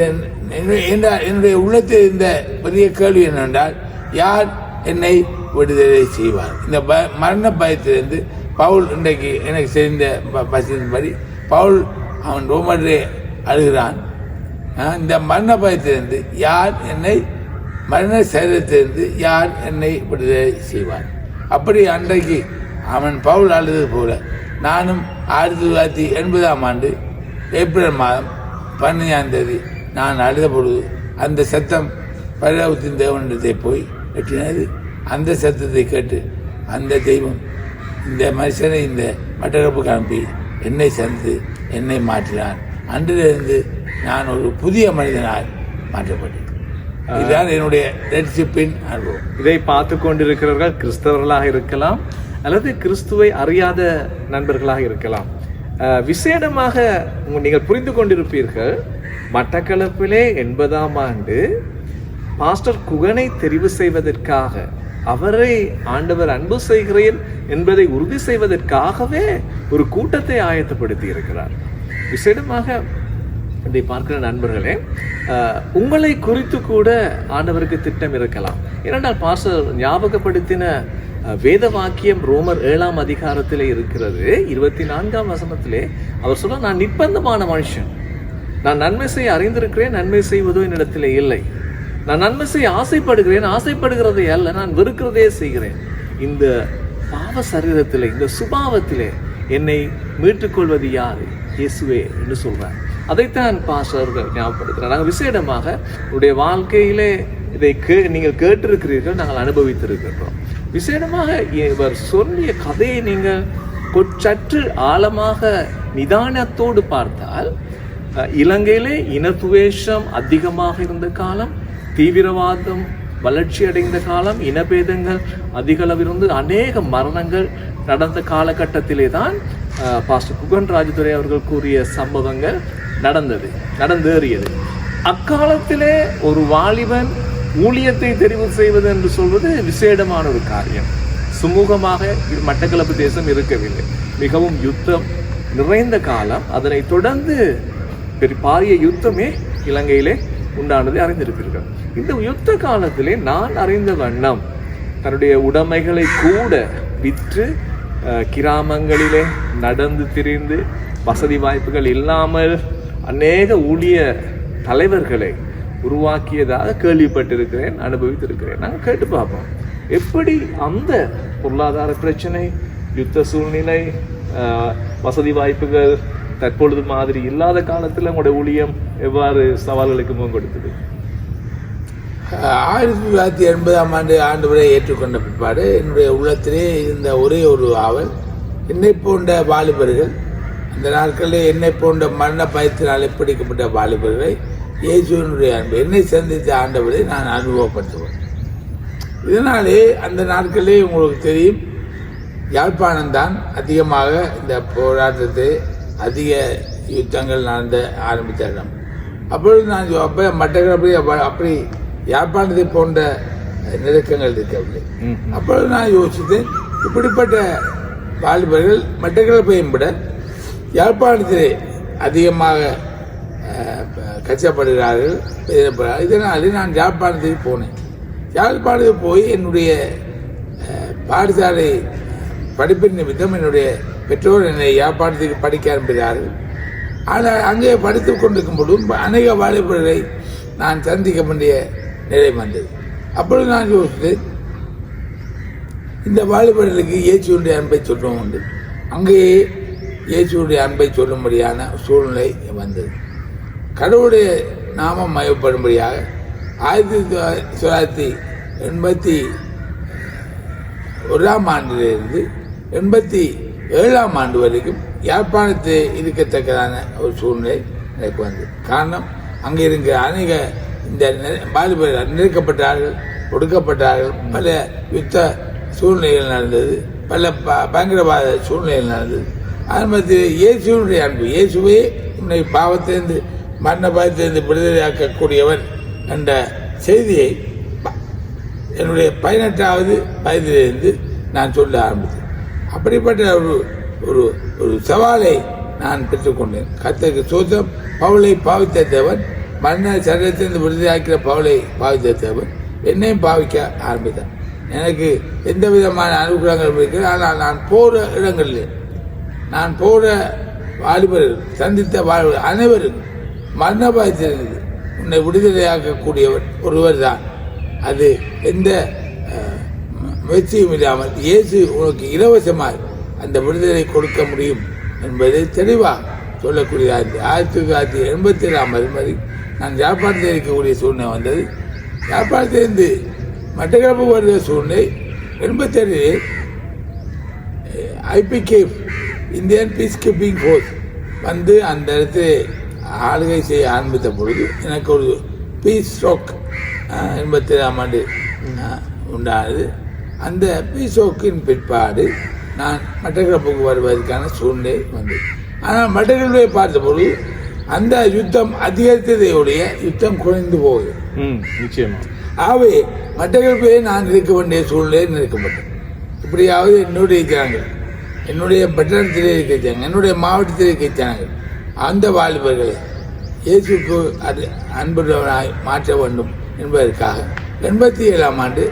என்னுடைய உள்ளத்தில் இருந்த பெரிய கேள்வி என்னவென்றால், யார் என்னை விடுதலை செய்வார்? இந்த மரண பயத்திலிருந்து பவுல் இன்றைக்கு எனக்கு தெரிந்த படி பவுல் அவன் ரோமரே அழுகிறான். இந்த மரண பயத்திலிருந்து யார் என்னை, மரண சரீரத்திலிருந்து யார் என்னை விடுதலை செய்வார்? அப்படி அன்றைக்கு அவன் பவுல் அழுது போல நானும் 1980ஆம் ஆண்டு ஏப்ரல் மாதம் 15ஆம் தேதி நான் அழுத பொழுது அந்த சத்தம் பரலோகத்தின் தேவனிடத்தை போய் எட்டினது. அந்த சத்தத்தை கேட்டு அந்த தெய்வம் இந்த மனுஷனை இந்த மட்டக்களப்புக்கு அனுப்பி என்னை சந்தித்து என்னை மாற்றினான். அன்றிலிருந்து நான் ஒரு புதிய மனிதனால் மாற்றப்பட்டேன். இதுதான் என்னுடைய ரட்சிப்பின் அனுபவம். இதை பார்த்து கொண்டிருக்கிறவர்கள் கிறிஸ்தவர்களாக இருக்கலாம் அல்லது கிறிஸ்துவை அறியாத நண்பர்களாக இருக்கலாம். விசேடமாக நீங்கள் புரிந்து கொண்டிருப்பீர்கள், மட்டக்களப்பிலே 80ஆம் ஆண்டு பாஸ்டர் குகனை தெரிவு செய்வதற்காக அவரை ஆண்டவர் அன்பு செய்கிறேன் என்பதை உறுதி செய்வதற்காகவே ஒரு கூட்டத்தை ஆயத்தப்படுத்தி இருக்கிறார். விசேடமாக இதை பார்க்கிற நண்பர்களே, உங்களை குறித்து கூட ஆண்டவருக்கு திட்டம் இருக்கலாம். ஏனென்றால் பாஸ்டர் ஞாபகப்படுத்தின வேத வாக்கியம் ரோமர் 7ஆம் அதிகாரத்திலே இருக்கிறது. 24ஆம் வசனத்திலே அவர் சொல்ல, நான் நிர்பந்தமான மனுஷன், நான் நன்மை செய்ய அறிந்திருக்கிறேன், நன்மை செய்வதோ என்னிடத்திலே இல்லை. நான் நன்மை செய்ய ஆசைப்படுகிறேன், ஆசைப்படுகிறதே அல்ல, நான் வெறுக்கிறதே செய்கிறேன். இந்த பாவ சரீரத்திலே, இந்த சுபாவத்திலே என்னை மீட்டுக்கொள்வது யாரு? இயேசுவே என்று சொல்றார். அதைத்தான் பாஸ்டர்கள் ஞாபகப்படுத்துறார். நாங்கள் விசேடமாக உங்களுடைய வாழ்க்கையிலே இதை நீங்கள் கேட்டிருக்கிறீர்கள், நாங்கள் அனுபவித்திருக்கிறோம். விசேடமாக இவர் சொல்லிய கதையை நீங்கள் சற்று ஆழமாக நிதானத்தோடு பார்த்தால், இலங்கையிலே இனத்துவேஷம் அதிகமாக இருந்த காலம், தீவிரவாதம் வளர்ச்சி அடைந்த காலம், இனபேதங்கள் அதிக அளவிலிருந்து அநேக மரணங்கள் நடந்த காலகட்டத்திலே தான் பாஸ்டர் குகன் ராஜதுரை அவர்கள் கூறிய சம்பவங்கள் நடந்தேறியது. அக்காலத்திலே ஒரு வாலிபன் ஊழியத்தை தெரிவு செய்வது என்று சொல்வது விசேடமான ஒரு காரியம். சுமூகமாக மட்டக்களப்பு தேசம் இருக்கவில்லை. மிகவும் யுத்தம் நிறைந்த காலம். அதனை தொடர்ந்து பாரிய யுத்தமே இலங்கையிலே உண்டானதை அறிந்திருப்பீர்கள். இந்த யுத்த காலத்திலே நான் அறிந்த வண்ணம் தன்னுடைய உடைமைகளை கூட விற்று கிராமங்களிலே நடந்து திரிந்து வசதி வாய்ப்புகள் இல்லாமல் அநேக ஊழிய தலைவர்களை உருவாக்கியதாக கேள்விப்பட்டிருக்கிறேன், அனுபவித்திருக்கிறேன். நாங்கள் கேட்டு பார்ப்போம், எப்படி அந்த பொருளாதார பிரச்சனை, யுத்த சூழ்நிலை, வசதி வாய்ப்புகள் தற்பொழுது மாதிரி இல்லாத காலத்தில் உங்களுடைய ஊழியம் எவ்வாறு சவால்களுக்கு முகம் கொடுத்தது? 1980ஆம் ஆண்டு ஆண்டவரை ஏற்றுக்கொண்ட பிற்பாடு என்னுடைய உள்ளத்திலே இருந்த ஒரே ஒரு ஆவல், என்னை போன்ற வாலிபர்கள், அந்த நாட்களில் என்னை போன்ற மரண பயத்தினாலே பிடிக்கப்பட்ட வாலிபர்களை இயேசுவினுடைய அன்பு, என்னை சந்தித்த ஆண்டவரை நான் அனுபவப்படுத்துவேன். இதனாலே அந்த நாட்களிலே உங்களுக்கு தெரியும், யாழ்ப்பாணம்தான் அதிகமாக இந்த போராட்டத்தை, அதிக யுத்தங்கள் நடந்த ஆரம்பித்த இடம். அப்பொழுது நான் மட்டக்களப்படி அப்படி யாழ்ப்பாணத்தை போன்ற நெருக்கங்கள் இருக்கவில்லை. அப்பொழுது நான் யோசித்தேன், இப்படிப்பட்ட வாலிபர்கள் மட்டக்களப்பையும் விட யாழ்ப்பாணத்திலே அதிகமாக கஷ்டப்படுகிறார்கள். இதனாலே நான் யாழ்ப்பாணத்துக்கு போனேன். யாழ்ப்பாணத்துக்கு போய் என்னுடைய பாடசாலை படிப்பின் நிமித்தம் என்னுடைய பெற்றோர் என்னை யாழ்ப்பாணத்துக்கு படிக்க அனுப்பினார்கள். ஆனால் அங்கே படித்து கொண்டிருக்கும் பொழுதும் அநேக வாலிபர்களை நான் சந்திக்க வேண்டிய நிலை வந்தது. அப்பொழுது நான் யோசித்தேன், இந்த வாலிபர்களுக்கு இயேசுடைய அன்பை சொல்லும் உண்டு. அங்கேயே இயேசுடைய அன்பை சொல்லும்படியான சூழ்நிலை வந்தது. கடவுளுடைய நாமம் மயப்படும்படியாக 1981ஆம் ஆண்டிலிருந்து 87ஆம் ஆண்டு வரைக்கும் யாழ்ப்பாணத்தை இருக்கத்தக்கதான ஒரு சூழ்நிலை எனக்கு வந்தது. காரணம், அங்கே இருக்கிற அநேக இந்த வாலிபர்கள் நெருக்கப்பட்டார்கள், ஒடுக்கப்பட்டார்கள், பல யுத்த சூழ்நிலைகள் நடந்தது, பல பயங்கரவாத சூழ்நிலைகள் நடந்தது. ஆரம்பத்தில் இயேசுடைய அன்பு, இயேசுவே உன்னை பாவத்திலிருந்து மரண பயத்திலிருந்து விடுதலையாக்கக்கூடியவன் என்ற செய்தியை என்னுடைய 18வது வயதிலிருந்து நான் சொல்ல ஆரம்பித்தேன். அப்படிப்பட்ட ஒரு ஒரு சவாலை நான் பெற்றுக்கொண்டேன். கர்த்தருக்கு சோத்திரம். பவுலை பாவித்த தேவன், மரண சரீரத்திலிருந்து விடுதலையாக்கிற பவுலை பாவித்த தேவன் என்னையும் பாவிக்க ஆரம்பித்தார். எனக்கு எந்த விதமான அனுகிரகங்கள் இருக்கிறது. ஆனால் நான் போகிற இடங்களில், நான் போகிற வாலிபர்கள், சந்தித்த வாலிபர்கள் அனைவரும் மரண பயத்திலிருந்து உன்னை விடுதலையாக்கக்கூடியவர் ஒருவர் தான். அது எந்த முயற்சியும் இல்லாமல் இயேசு உனக்கு இலவசமாக அந்த விடுதலை கொடுக்க முடியும் என்பதை தெளிவாக சொல்லக்கூடியதாக இருந்தது. 1987ஆம் வரை நான் யாழ்ப்பாணத்தில் இருக்கக்கூடிய சூழ்நிலை வந்தது. யாழ்ப்பாணத்திலிருந்து மட்டக்களப்பு வருகிற சூழ்நிலை 87 IPK Indian piece keeping force வந்து அந்த இடத்துல ஆளுகை செய்ய ஆரம்பித்த பொழுது எனக்கு ஒரு பீஸ் ஸ்ட்ரோக் 87ஆம் ஆண்டு உண்டானது. அந்த பீஸ் ஸ்ட்ரோக்கின் பிற்பாடு நான் மட்டக்களப்புக்கு வருவதற்கான சூழ்நிலை வந்தது. ஆனால் மட்டக்களப்பை பார்த்தபொழுது அந்த யுத்தம் அதிகரித்ததையுடைய யுத்தம் குறைந்து போகுது. நிச்சயமா. ஆகவே மட்டக்களப்பிலே நான் இருக்க வேண்டிய சூழ்நிலையில் இருக்கப்பட்டேன். இப்படியாவது என்னுடைய ஜனங்கள், என்னுடைய பட்டணத்திலே இருக்க ஜனங்கள், என்னுடைய மாவட்டத்திலே இருக்க ஜனங்கள், அந்த வாலிபர்களை இயேசுக்கு அன்புள்ளவனாய் மாற்ற வேண்டும் என்பதற்காக 87ஆம் ஆண்டு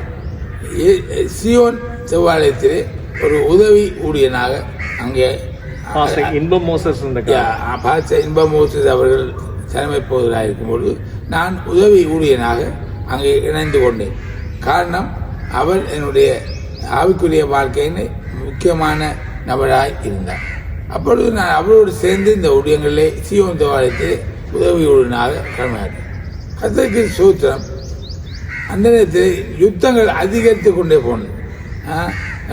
சியோன் செவ்வாலயத்திலே ஒரு உதவி ஊழியனாக அங்கே இன்பம் மோசஸ் அவர்கள் தலைமை போவதாக இருக்கும்போது நான் உதவி ஊழியனாக அங்கே இணைந்து கொண்டேன். காரணம், அவர் என்னுடைய ஆவிக்குரிய வாழ்க்கையின் முக்கியமான நபராய் இருந்தார். அப்பொழுது நான் அவரோடு சேர்ந்து இந்த ஊழியங்களிலே சியோன் தேவாலயத்தில் உதவி ஊழியனாக கடமையாற்றேன். கர்த்தருக்கு ஸ்தோத்திரம். அந்த நேரத்தில் யுத்தங்கள் அதிகரித்து கொண்டே போனது.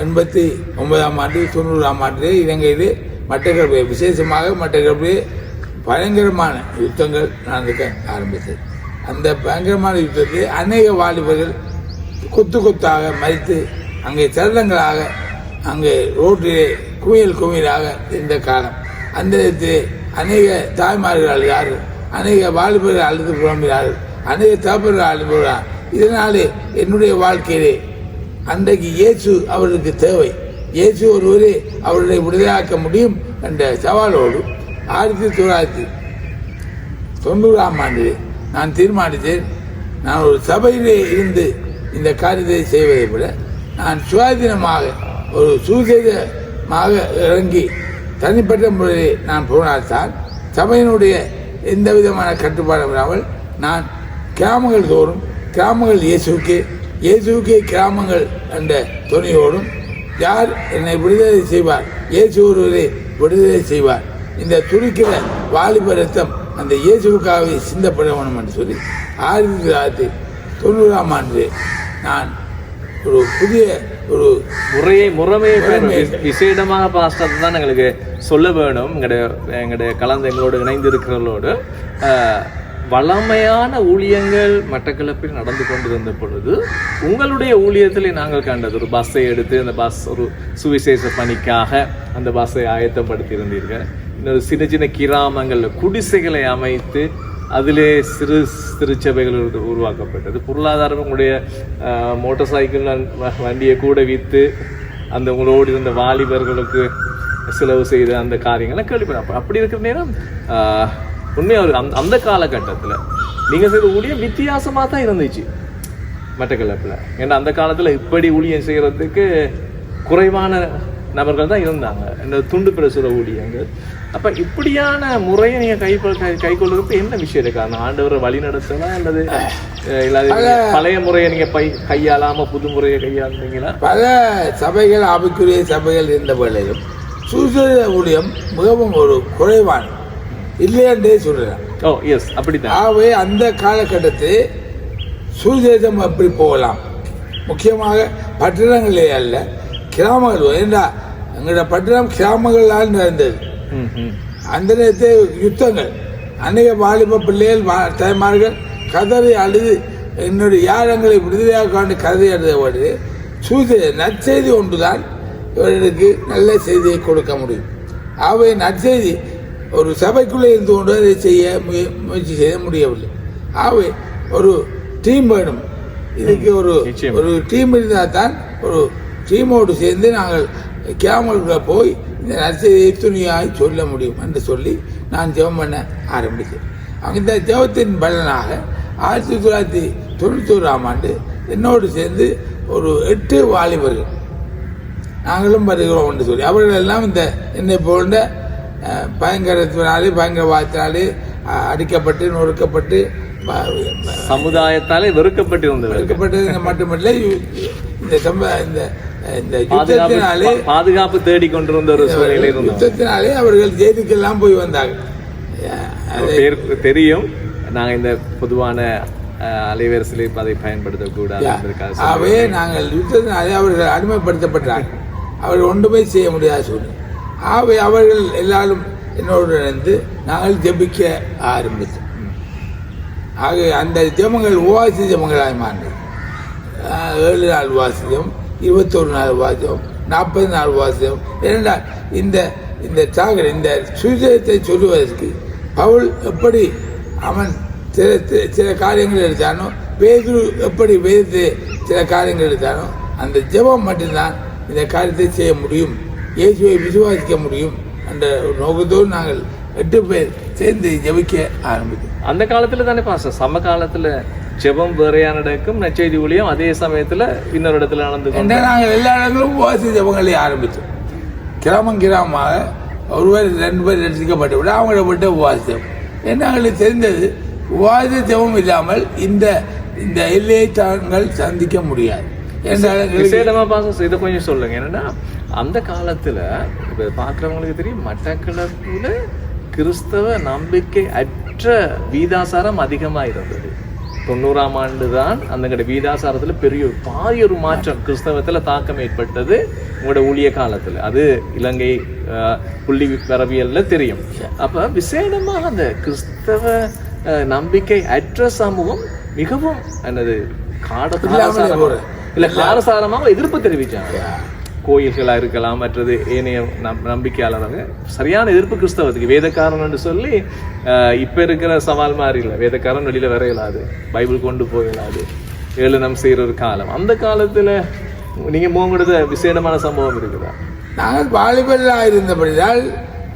89ஆம் ஆண்டு 90ஆம் ஆண்டிலே இலங்கையிலே மட்டக்களப்பு, விசேஷமாக மட்டக்களப்பிலே பயங்கரமான யுத்தங்கள் நடந்துக்க ஆரம்பித்தது. அந்த பயங்கரமான யுத்தத்தில் அநேக வாலிபர்கள் கொத்து கொத்தாக மறித்து அங்கே சரளங்களாக அங்கே ரோட்டிலே குவியலாக இருந்த காலம். அந்த நேரத்தில் அநேக தாய்மார்கள் அழுகிறார்கள், அநேக வாலிபர்கள் அழுது புலம்புகிறார்கள், அநேக தகப்பர்கள் அழுகிறார்கள். இதனாலே என்னுடைய வாழ்க்கையிலே அன்றைக்கு இயேசு அவர்களுக்கு தேவை, இயேசு ஒருவரே அவர்களை விடுதலையாக்க முடியும் என்ற சவாலோடு 1990ஆம் ஆண்டிலே நான் தீர்மானித்தேன், நான் ஒரு சபையிலே இருந்து இந்த காரியத்தை செய்வதை விட நான் சுயாதீனமாக ஒரு சுவிசேஷமாக இறங்கி தனிப்பட்ட முறையிலே நான் போனால்தான் சபையினுடைய எந்த விதமான கட்டுப்பாடும் இல்லாமல் நான் கிராமங்கள் தோறும், கிராமங்கள் இயேசுக்கே கிராமங்கள் என்ற துணையோடும், யார் என்னை விடுதலை செய்வார், இயேசு ஒருவரை விடுதலை செய்வார், இந்த துடிக்கிற வாலிப ரத்தம் அந்த இயேசுக்காகவே சிந்தப்பட வேண்டும் என்று சொல்லி 1990ஆம் ஆண்டு நான் ஒரு புதிய ஒரு முறையை விசேடமாக பாஸ்டர் தான் எங்களுக்கு சொல்ல வேணும். எங்களுடைய கலந்து எங்களோடு இணைந்து இருக்கிறவர்களோடு வளமையான ஊழியங்கள் மட்டக்களப்பில் நடந்து கொண்டிருந்த பொழுது உங்களுடைய ஊழியத்தில் நாங்கள் கண்டது ஒரு பஸ்ஸை எடுத்து அந்த பஸ் ஒரு சுவிசேஷ பணிக்காக அந்த பஸ்ஸை ஆயத்தப்படுத்தி இருந்தீர்கள். இன்னொரு சின்ன சின்ன கிராமங்களில் குடிசைகளை அமைத்து அதிலே சிறு திருச்சபைகள் உருவாக்கப்பட்டது. பொருளாதாரம் உங்களுடைய மோட்டார் சைக்கிள் வண்டியை கூட விற்று அந்த உங்களோடு இருந்த வாலிபர்களுக்கு செலவு செய்த அந்த காரியங்களை கேள்விப்பட. அப்படி இருக்கிற நேரம் உண்மையாக அந்த காலகட்டத்தில் நீங்கள் செய்த ஊழியம் வித்தியாசமாக தான் இருந்துச்சு மட்டக்களப்பில். ஏன்னா அந்த காலத்தில் இப்படி ஊழியம் செய்கிறதுக்கு குறைவான நபர்கள் தான் இருந்தாங்க, இந்த துண்டு பிரசுர ஊழியங்கள். அப்போ இப்படியான முறையை நீங்கள் கைக்கொள்ளுறதுக்கு என்ன விஷயம் இருக்காங்க? ஆண்டவரை வழி நடத்தலாம் அல்லது இல்லாத பழைய முறையை நீங்கள் கையாளாமல் புது முறையை கையாளுந்தீங்களா? பல சபைகள், ஆவிக்குரிய சபைகள் இருந்த வேளையிலும் சுவிசேஷ ஊழியம் மிகவும் ஒரு குறைவான இல்லையன்றே சொல்றேன். ஓ எஸ், அப்படித்தான். ஆகவே அந்த காலகட்டத்தில் சுவிசேஷம் எப்படி போகலாம், முக்கியமாக பட்டணங்களே அல்ல கிராமங்கள். ஏண்டா எங்களோட பட்டணம் கிராமங்களால் நடந்தது. அந்த நேரத்தில் யுத்தங்கள், அநேக வாலிப பிள்ளைகள் தாய்மார்கள் கதறி அழுது என்னுடைய யாரங்களை விடுதலையாக காண்டு கதறி அழுதபோது சுவிசேஷ நற்செய்தி ஒன்றுதான் இவர்களுக்கு நல்ல செய்தியை கொடுக்க முடியும். ஆகவே நற்செய்தி ஒரு சபைக்குள்ளே இருந்து கொண்டு அதை செய்ய முயற்சி செய்ய முடியவில்லை. ஆகவே ஒரு டீம் வேணும். இதுக்கு ஒரு டீம் இருந்தால் தான் ஒரு டீமோடு சேர்ந்து நாங்கள் கிராமங்களுக்கு போய் இந்த நற்செய்தியை துணியாய் சொல்ல முடியும் என்று சொல்லி நான் ஜெபம் பண்ண ஆரம்பித்தேன். அந்த ஜெபத்தின் பலனாக 1991ஆம் ஆண்டு என்னோடு சேர்ந்து ஒரு 8 வாலிபர்கள் நாங்களும் வருகிறோம் என்று சொல்லி அவர்கள் எல்லாம் இந்த என்னை போன்ற பயங்கரவாதத்தினாலே அடிக்கப்பட்டு நொறுக்கப்பட்டு சமுதாயத்தாலே வெறுக்கப்பட்டு மட்டுமல்ல இந்த யுத்தத்தினாலே பாதுகாப்பு தேடி கொண்டிருந்த ஒரு சூழ்நிலை யுத்தத்தினாலே அவர்கள் ஜெயிலுக்கெல்லாம் போய் வந்தாங்க. தெரியும். நாங்கள் இந்த பொதுவான அலைவரிசையை அதை பயன்படுத்தக்கூடாது. ஆகவே நாங்கள் யுத்தத்தினாலே அவர்கள் அடிமைப்படுத்தப்பட்டாங்க. அவர்கள் ஒன்றுமே செய்ய முடியாத சூழ்நிலை. ஆகவே அவர்கள் எல்லாரும் என்னோடு இணைந்து நாங்கள் ஜெபிக்க ஆரம்பித்தோம். ஆகவே அந்த ஜெபங்கள் உபவாச ஜெபங்களாக மாறினது. 7 நாள் உபவாசம், 21 நாள் உபவாசம், 40 நாள் உபவாசம். ஏனென்றால் இந்த சுவிசேஷத்தை சொல்லுவதற்கு பவுல் எப்படி அவன் சில காரியங்கள் எடுத்தானோ, பேதுரு எப்படி வேதத்தை சில காரியங்கள் எடுத்தாலும் அந்த ஜெபம் மட்டும்தான் இந்த காரியத்தை செய்ய முடியும், இயேசுவை விசுவாசிக்க முடியும் என்ற நோக்கத்தோடு நாங்கள் 8 பேர் சேர்ந்து ஜெபிக்க ஆரம்பித்தோம். அந்த காலத்துல தானே பாஸ்டர் சம காலத்துல ஜெபம் வேறையான நடக்கும், நற்செய்தி ஊழியம் அதே சமயத்துல இன்னொரு இடத்துல நடந்து நாங்கள் எல்லா இடங்களும் உபவாச ஜெபங்களை ஆரம்பித்தோம். கிராமமாக ஒருவர் 2 பேர் ரசிக்கப்பட்டு விட அவங்கள விட்டு உபவாசம். எங்களுக்கு தெரிந்தது உபவாச ஜெபம் இல்லாமல் இந்த இந்த எல்லையை தாங்கள் சந்திக்க முடியாது. விசேடமா பாசம் இதை கொஞ்சம் சொல்லுங்க. என்னன்னா அந்த காலத்துல இப்ப பாக்குறவங்களுக்கு தெரியும், மட்டக்களப்புல கிறிஸ்தவ நம்பிக்கை அற்ற வீதாசாரம் அதிகமா இருந்தது. 90ஆம் ஆண்டு தான் அந்த வீதாசாரத்துல பாரிய ஒரு மாற்றம் கிறிஸ்தவத்துல தாக்கம் ஏற்பட்டது உங்களோட ஊழிய காலத்துல. அது இலங்கை புள்ளி வரவியல்ல தெரியும். அப்ப விசேடமாக அந்த கிறிஸ்தவ நம்பிக்கை அற்ற சமூகம் மிகவும் என்னது காரசாரமாக எதிர்ப்பு தெரிவிச்சாங்க. கோயில்களா இருக்கலாம், மற்றது ஏனைய நம்பிக்கையாளர்கள் சரியான எதிர்ப்பு கிறிஸ்தவத்துக்கு. வேதக்காரன் சொல்லி இப்ப இருக்கிற சவால் மாதிரி இல்லை, வேதக்காரன் வெளியில வர இயலாது, பைபிள் கொண்டு போயிடாது, ஏளனம் செய்யற ஒரு காலம். அந்த காலத்துல நீங்க போகும்போது விசேடமான சம்பவம் இருக்குதா? நாங்கள் வாலிபர்களாக இருந்தபடியால்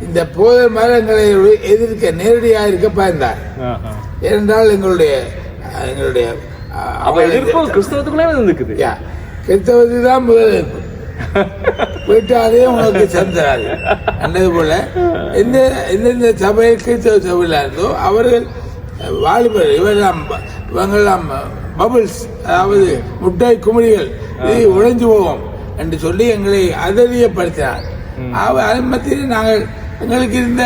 இந்த போதை மரங்களை எதிர்க்க நேரடியாக இருக்க பயந்தார். ஏனென்றால் எங்களுடைய எதிர்ப்பு கிறிஸ்தவத்துக்குள்ளே இருக்குது. கிறிஸ்தவத்துக்கு தான் முதல் எதிர்ப்பு, வீட்டாலே உனக்கு சந்தராது அன்னது போல எந்தெந்த சபையில் கிறிஸ்தவ சபையில் இருந்தோ அவர்கள் வாலிபர் இவங்கெல்லாம் பபிள்ஸ், அதாவது முட்டை குமிழிகள், இது உழைஞ்சு போவோம் என்று சொல்லி எங்களை அதரியப்படுத்தினார். அதை மத்தியில் நாங்கள் எங்களுக்கு இருந்த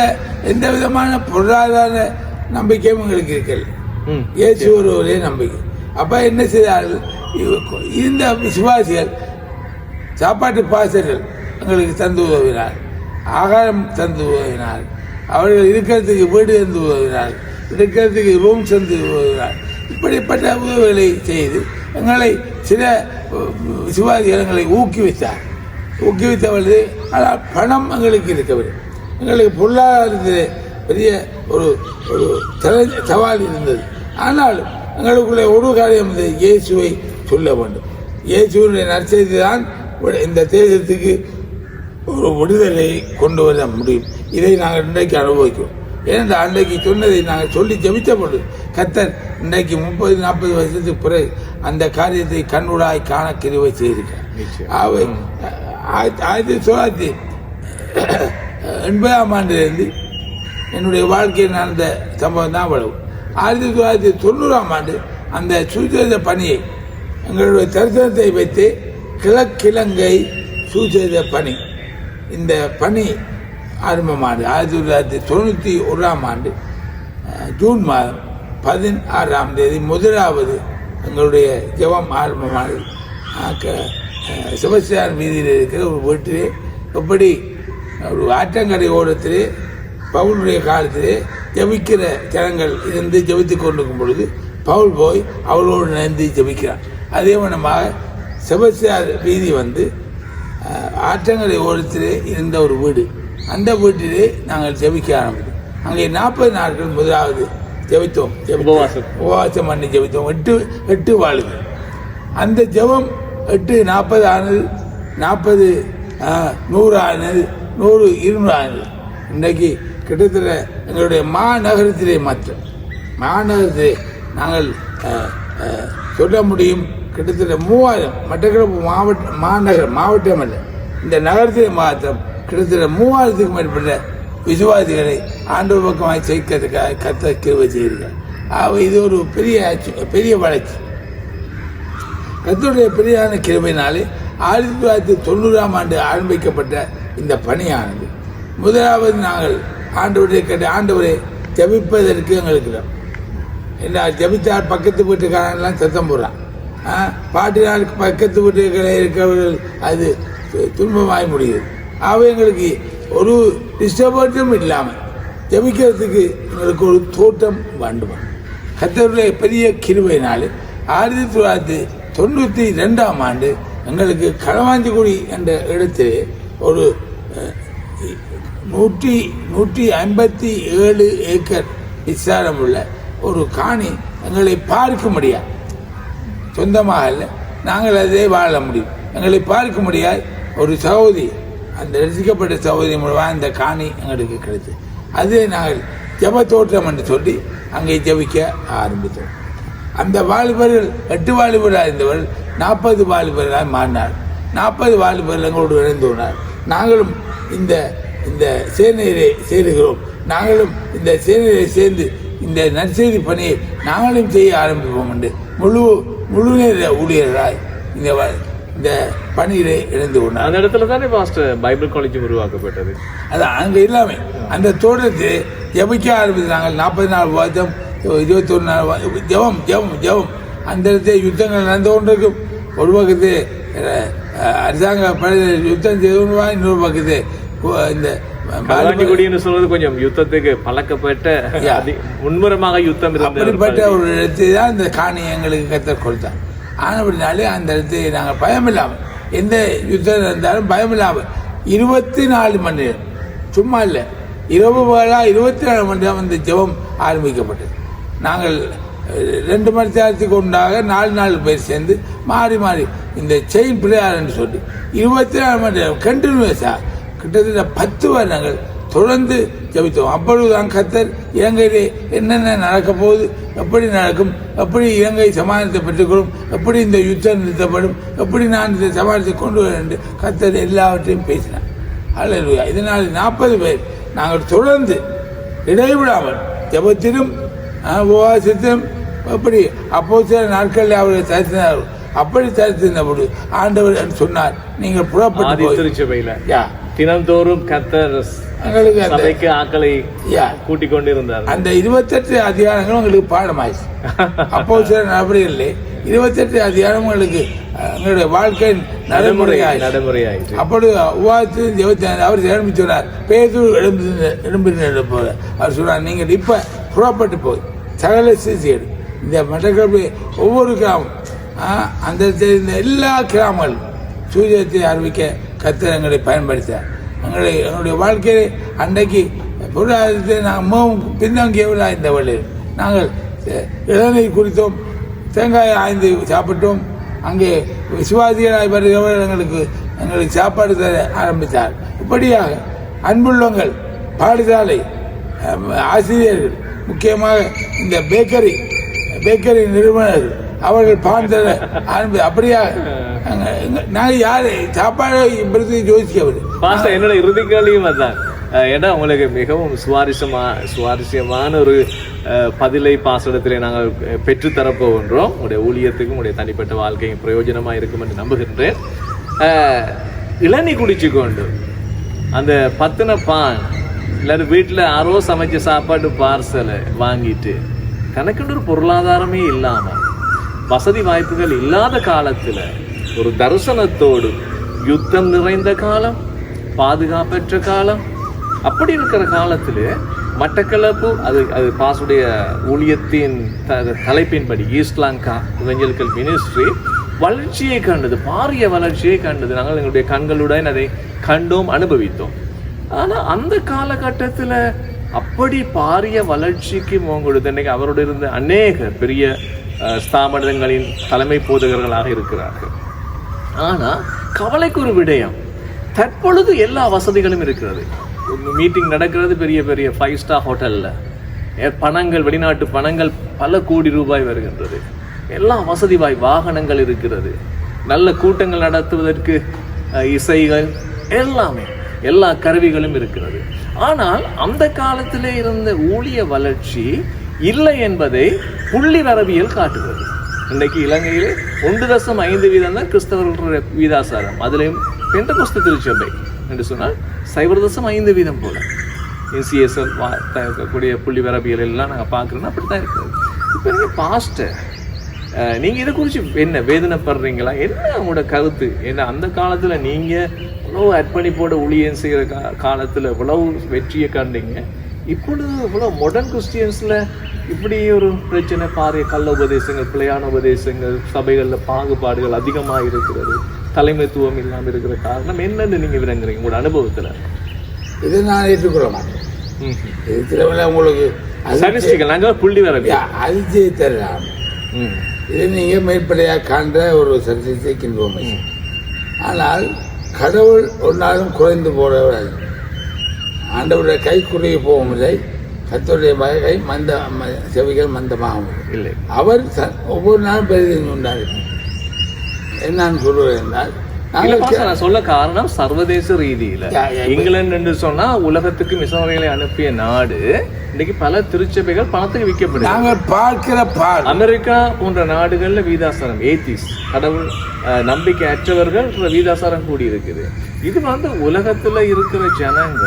எந்த விதமான பொருளாதார நம்பிக்கையும் எங்களுக்கு இருக்கல, இயேசு ஒரே நம்பிக்கை. அப்ப என்ன செய்தார்கள், இந்த விசுவாசிகள் சாப்பாட்டு பாசர்கள் எங்களுக்கு தந்து உதவினார், ஆகாரம் தந்து உதவினார், அவர்கள் இருக்கிறதுக்கு வீடு தந்து உதவினார், இருக்கிறதுக்கு ரூம் தந்து உதவினார். இப்படிப்பட்ட உதவிகளை செய்து எங்களை சில விசுவாசிகள் எங்களை ஊக்குவித்த பொழுது, ஆனால் பணம் எங்களுக்கு இருக்கவில்லை. எங்களுக்கு பொருளாதாரத்தில் பெரிய ஒரு சவால் இருந்தது. ஆனாலும் எங்களுக்குள்ளே ஒரு காரியம் இருந்தது, இயேசுவை சொல்ல வேண்டும். இயேசுடைய நற்செய்தி தான் இந்த தேசத்துக்கு ஒரு விடுதலை கொண்டு வர முடியும். இதை நாங்கள் இன்றைக்கு அனுபவிக்கிறோம். ஏனென்றால் அன்றைக்கு சொன்னதை நாங்கள் சொல்லி ஜெபித்த பொழுது கர்த்தர் இன்றைக்கு 30-40 வருஷத்துக்கு பிறகு அந்த காரியத்தை கண்ணுடாய் காண கிருபை செய்திருக்கிறார். 1980ஆம் ஆண்டிலிருந்து என்னுடைய வாழ்க்கையில் நடந்த சம்பவம் தான் அவ்வளவு. 1990ஆம் ஆண்டு அந்த சுவிசேஷ பணியை எங்களுடைய தரிசனத்தை வைத்து கிழக்கிழங்கை சுவிசேஷ பணி, இந்த பணி ஆரம்பமானது 1991ஆம் ஆண்டு ஜூன் மாதம் 16ஆம் தேதி முதலாவது எங்களுடைய ஜெபம் ஆரம்பமானது. செபஸ்டியான் வீதியில் இருக்கிற ஒரு வீட்டிலே, எப்படி ஒரு ஆற்றங்கரை ஓரத்திலே பவுலுடைய காலத்திலே ஜபிக்கிற ஜனங்கள் இருந்து ஜபித்து கொண்டிருக்கும் பொழுது பவுல் போய் அவளோடு நினைந்து ஜபிக்கிறார். அதே வண்ணமாக செபஸ்டியார் வீதி ஆற்றங்கரை ஓரத்திலே இருந்த ஒரு வீடு, அந்த வீட்டிலே நாங்கள் ஜபிக்க ஆரம்பித்தோம். அங்கே 40 நாட்கள் முதலாவது ஜபித்தோம், உபவாசம் பண்ணி ஜபித்தோம். 8 வாழுது. அந்த ஜபம் 8 40 ஆனது, 40 100 ஆனது, 100 200 ஆனது. இன்றைக்கு கிட்டத்தட்ட எங்களுடைய மாநகரத்திலே மாநகரத்திலே நாங்கள் சொல்ல முடியும் கிட்டத்தட்ட 3000 மட்டக்களப்பு மாவட்டம் அல்ல, இந்த நகரத்திலே மாத்திரம் கிட்டத்தட்ட 3000க்கும் மேற்பட்ட விசுவாசிகளை ஆண்டவர் பக்கமாக சேர்க்கிறதுக்காக கர்த்தர் கிருபை செய்கிறார். இது ஒரு பெரிய வளர்ச்சி. கர்த்தருடைய பெரியான கிருபையினாலே 1990ஆம் ஆண்டு ஆரம்பிக்கப்பட்ட இந்த பணியானது முதலாவது நாங்கள் ஆண்டவரை கேட்ட, ஆண்டவரை ஜபிப்பதற்கு எங்களுக்கு என்ன ஜபித்தார் பக்கத்து வீட்டுக்காரெல்லாம் சத்தம் போடுறான், பாட்டினால் பக்கத்து வீட்டுகளை இருக்கிறவர்கள் அது துன்பமாய் முடியுது. ஆகவே எங்களுக்கு ஒரு டிஸ்டர்பன்ஸும் இல்லாமல் ஜபிக்கிறதுக்கு எங்களுக்கு ஒரு தோட்டம் வேண்டும். கர்த்தருடைய பெரிய கிருபையினாலே 1992ஆம் ஆண்டு எங்களுக்கு களவாஞ்சிக்குடி என்ற இடத்திலே ஒரு 157 ஏக்கர் விசாரம் உள்ள ஒரு காணி எங்களை பார்க்க முடியாது, சொந்தமாக இல்லை, நாங்கள் அதே வாழ முடியும். எங்களை பார்க்க முடியாது. ஒரு சகோதரி, அந்த ரசிக்கப்பட்ட சகோதரி மூலமாக அந்த காணி எங்களுக்கு கிடைத்தது. அதே நாங்கள் ஜப தோற்றம் என்று சொல்லி அங்கே ஜபிக்க ஆரம்பித்தோம். அந்த வாலிபர்கள் 8 வாலிபராக இருந்தவர்கள் 40 வாலிபர்களாக மாறினார். 40 வாலிபர்கள் எங்களோடு இணைந்துள்ளார். நாங்களும் இந்த இந்த சேனையிலே சேருகிறோம். நாங்களும் இந்த சேனையிலே சேர்ந்து இந்த நற்செய்தி பணியை நாங்களும் செய்ய ஆரம்பிப்போம் என்று முழு நேர ஊழியர்களாய் இந்த பணியிலே இணைந்து கொண்டார். அந்த இடத்துல தானே பாஸ்டர் பைபிள் காலேஜ் உருவாக்கப்பட்டது. அதான் அங்கே எல்லாமே அந்த தோட்டத்தை ஜபிக்க ஆரம்பித்து நாங்கள் 44 வருஷம் 21 நாள் ஜபம் அந்த இடத்துல யுத்தங்கள் நடந்து கொண்டிருக்கும். ஒரு பக்கத்து அரசாங்க படையினர் யுத்தம் செய்து இன்னொரு பக்கத்து இந்த சொல்றது கொஞ்சம் யுத்தத்துக்கு பழக்கப்பட்ட முன்முறமாக யுத்தம் அப்படிப்பட்ட ஒரு இடத்தை தான் இந்த காணி எங்களுக்கு கத்தர் கொடுத்தார். ஆனபடினாலே அந்த இடத்தை நாங்கள் பயமில்லாமல் எந்த யுத்தம் இருந்தாலும் பயமில்லாமல் 24 மணி நேரம், சும்மா இல்லை, இரவு வேளா 24 மணி நேரம் இந்த ஜெபம் ஆரம்பிக்கப்பட்டது. நாங்கள் 2 மணி நேரத்துக்கு உண்டாக 4 பேர் சேர்ந்து மாறி இந்த செயின் பிள்ளையார் என்று சொல்லி 24 மணி நேரம் கண்டினியூஸாக கிட்டத்தட்ட 10 வருடங்கள் தொடர்ந்து ஜபித்தோம். அப்பொழுதுதான் கர்த்தர் இலங்கையிலே என்னென்ன நடக்க போகுது, எப்படி நடக்கும், எப்படி இலங்கை சமாதானத்தை பெற்றுக்கொள்ளும், எப்படி இந்த யுத்தம் நிறுத்தப்படும், எப்படி நான் இந்த சமாதானத்தை கொண்டு வர என்று கர்த்தர் எல்லாவற்றையும் பேசினார். அல்லேலூயா. இதனால் 40 பேர் நாங்கள் தொடர்ந்து இடைவிடாமல் ஜபத்திலும் உபவாசத்திலும் எப்படி அப்போ சில நாட்களில் அவர்கள் தரிசினார்கள். அப்படி தரிசித்தபோது ஆண்டவர் சொன்னார், நீங்கள் புறப்பட்டு தினந்தோறும் கர்த்தர் சபைக்கு ஆக்களை கூட்டிக் கொண்டிருந்தார். அந்த 28 அதிகாரங்களும் உங்களுக்கு பாடமாயிடுச்சு. அப்போ சில நடவடிக்கைகளிலே 28 அதிகாரங்களுக்கு எங்களுடைய வாழ்க்கை நடைமுறையாயிடுச்சு. அப்பொழுது உவாசத்து அவர் எழுப்பி சொன்னார், பேதூர் எழும்பின போல அவர் சொன்னார், நீங்கள் இப்ப புறப்பட்டு போய் சகல சிசியடு இந்த மட்டக்களப்பு ஒவ்வொரு கிராமம் அந்த எல்லா கிராமங்களும் சூரியத்தை அறிவிக்க கர்த்தர் எங்களை பயன்படுத்தார். எங்களுடைய வாழ்க்கையை அன்றைக்கு பொருளாதாரத்தை நாங்கள் மிகவும் பின்தங்கியவர்களாக இந்த வழியில் நாங்கள் இளநீர் குடித்தோம், தேங்காய் ஆய்ந்து சாப்பிட்டோம். அங்கே விசுவாசிகளாய் வருகிறவர்கள் எங்களுக்கு சாப்பாடு தர ஆரம்பித்தார். இப்படியாக அன்புள்ளவங்கள், பாடசாலை ஆசிரியர்கள், முக்கியமாக இந்த பேக்கரி நிறுவனர்கள் அவர்கள் பாந்தர ஆரம்பி அப்படியாக நான் யாரு சாப்பாடு யோசிக்கவில்லை. என்னோட இறுதி கேள்வியும் அதான். ஏன்னா உங்களுக்கு மிகவும் சுவாரஸ்யமான ஒரு பதிலை பாசனத்திலே நாங்கள் பெற்றுத்தரப்போகின்றோம். உங்களுடைய ஊழியத்துக்கும் உங்களுடைய தனிப்பட்ட வாழ்க்கையும் பிரயோஜனமாக இருக்கும் என்று நம்புகின்றேன். இளநீ குடிச்சு கொண்டு அந்த பத்தின பான் இல்லாட்டி வீட்டில் யாரோ சமைச்ச சாப்பாடு பார்சலை வாங்கிட்டு கணக்குன்ற ஒரு பொருளாதாரமே இல்லாமல் வசதி வாய்ப்புகள் இல்லாத காலத்தில் ஒரு தரிசனத்தோடு யுத்தம் நிறைந்த காலம், பாதுகாப்பற்ற காலம், அப்படி இருக்கிற காலத்தில் மட்டக்களப்பு அது பாசுடைய ஊழியத்தின் தலைப்பின்படி ஈஸ்ட்லங்கா இவஞ்சலிக்கல் மினிஸ்ட்ரி வளர்ச்சியை கண்டது, பாரிய வளர்ச்சியை கண்டது. நாங்கள் எங்களுடைய கண்களுடன் அதை கண்டோம், அனுபவித்தோம். ஆனால் அந்த காலகட்டத்தில் அப்படி பாரிய வளர்ச்சிக்கு முகங்கொடுத்து இன்னைக்கு அவரோடு இருந்த அநேக பெரிய ஸ்தாபனங்களின் தலைமை போதகர்களாக இருக்கிறார்கள். ஆனால் கவலைக்கு ஒரு விடயம், தற்பொழுது எல்லா வசதிகளும் இருக்கிறது. மீட்டிங் நடக்கிறது பெரிய பெரிய 5 ஸ்டார் ஹோட்டலில், பணங்கள் வெளிநாட்டு பணங்கள் பல கோடி ரூபாய் வருகின்றது. எல்லா வசதி வாகனங்கள் இருக்கிறது, நல்ல கூட்டங்கள் நடத்துவதற்கு இசைகள் எல்லாமே எல்லா கருவிகளும் இருக்கிறது. ஆனால் அந்த காலத்திலே இருந்த ஊழிய வளர்ச்சி இல்லை என்பதை புள்ளி வரவியல் காட்டுகிறது. இன்றைக்கு இலங்கையிலே 1.5% தான் கிறிஸ்தவர்களுடைய வீதாசாரம். அதிலையும் பெந்தகோஸ்து திருச்சபை என்று சொன்னால் 0.5% போல இன்சிஎஸ்எல் இருக்கக்கூடிய புள்ளி வரவியல் எல்லாம் நாங்கள் பார்க்குறோன்னா அப்படி தான் இருக்கிறது. இப்போ நீங்கள் பாஸ்டர், நீங்கள் இதை குறித்து என்ன வேதனைப்படுறீங்களா? என்ன உங்களோட கருத்து? ஏன்னா அந்த காலத்தில் நீங்கள் இவ்வளோ அர்ப்பணிப்போட ஊழியம் செய்கிற காலத்தில் இவ்வளவு வெற்றியை கண்டீங்க. இப்பொழுது இவ்வளோ மாடர்ன் கிறிஸ்டியன்ஸில் இப்படி ஒரு பிரச்சனை, பாரிய கள்ள உபதேசங்கள், பிழையான உபதேசங்கள், சபைகளில் பாகுபாடுகள் அதிகமாக இருக்கிறது, தலைமைத்துவம் இல்லாமல் இருக்கிற காரணம் என்னன்னு நீங்கள் விளங்குறீங்க உங்களோட அனுபவத்தில்? இதை நான் ஏற்றுக்கொள்ள மாட்டேன். உங்களுக்கு நாங்கள் புள்ளி வர அதிர்ச்சியை தரலாம். இதை நீங்கள் மேற்படையாக காண்ற ஒரு சர்ச்சை இன்ஃபர்மேஷன். ஆனால் கடவுள் ஒரு நாளும் குறைந்து போகிறவர். ஆண்டவருடைய கை குறைய போவதில்லை, கர்த்தருடைய கை செவிகள் மந்தமாகும் இல்லை. அவர் ஒவ்வொரு நாளும் பெரிது உண்டாரு. என்னன்னு சொல்லுவேன் என்றால், நான் சொல்ல காரணம் சர்வதேச ரீதியில இங்கிலாந்து என்று சொன்னா உலகத்துக்கு மிஷனரிகளை அனுப்பிய நாடு. இன்னைக்கு பல திருச்சபைகள் பணத்துக்கு விற்கப்படுது. நாங்கள் பார்க்கிற அமெரிக்கா போன்ற நாடுகள்ல வீதாசாரம் ஏத்திஸ் கடவுள் நம்பிக்கை அற்றவர்கள் வீதாசாரம் கூடி இருக்குது. இது உலகத்துல இருக்கிற ஜனங்க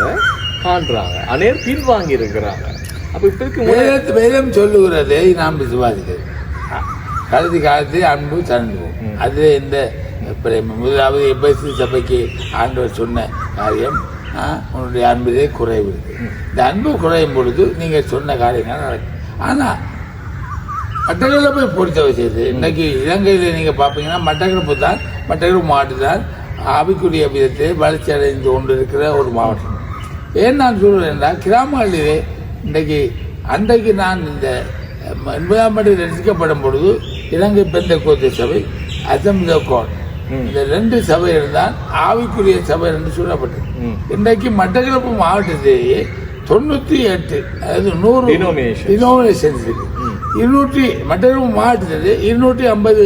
காண்றாங்க, அநேர் பின்வாங்கி இருக்கிறாங்க. அப்ப இப்ப இருக்கு வேதம் சொல்லுகிறதை நாம் விசுவாசிக்கிறோம். கடைசி காலத்தில் அன்பு தரணும். அது இந்த முதலாவது எபேசு சபைக்கு ஆண்டவர் சொன்ன காரியம், உன்னுடைய அன்பிலே குறைவு இருக்கு. இந்த அன்பு குறையும் பொழுது நீங்கள் சொன்ன காரியங்கள் நடக்கும். ஆனால் மட்டக்களப்பை போய் பொறுத்த விஷயத்து இன்னைக்கு இலங்கையில் நீங்கள் பார்ப்பீங்கன்னா மட்டக்களப்பு மாவட்டம் தான் ஆவிக்குரிய விதத்தை வளர்ச்சி அடைந்து கொண்டு இருக்கிற ஒரு மாவட்டம். ஏன் நான் சொல்கிறேன்னா, கிராமங்களிலே அன்றைக்கு நான் இந்த 80ஆம் ஆண்டு ரசிக்கப்படும் பொழுது இலங்கை பெந்தெக்கோஸ்து சபை, அசெம்பிளி ஆஃப் காட், இந்த 2 சபைகள் தான் ஆவிக்குரிய சபை என்று சொல்லப்பட்டது. இன்றைக்கு மட்டக்களப்பு மாவட்டத்திலேயே 98, அதாவது 100 டினோமினேஷன்ஸ் இருக்கு. மட்டக்களப்பு மாவட்டத்திலே 250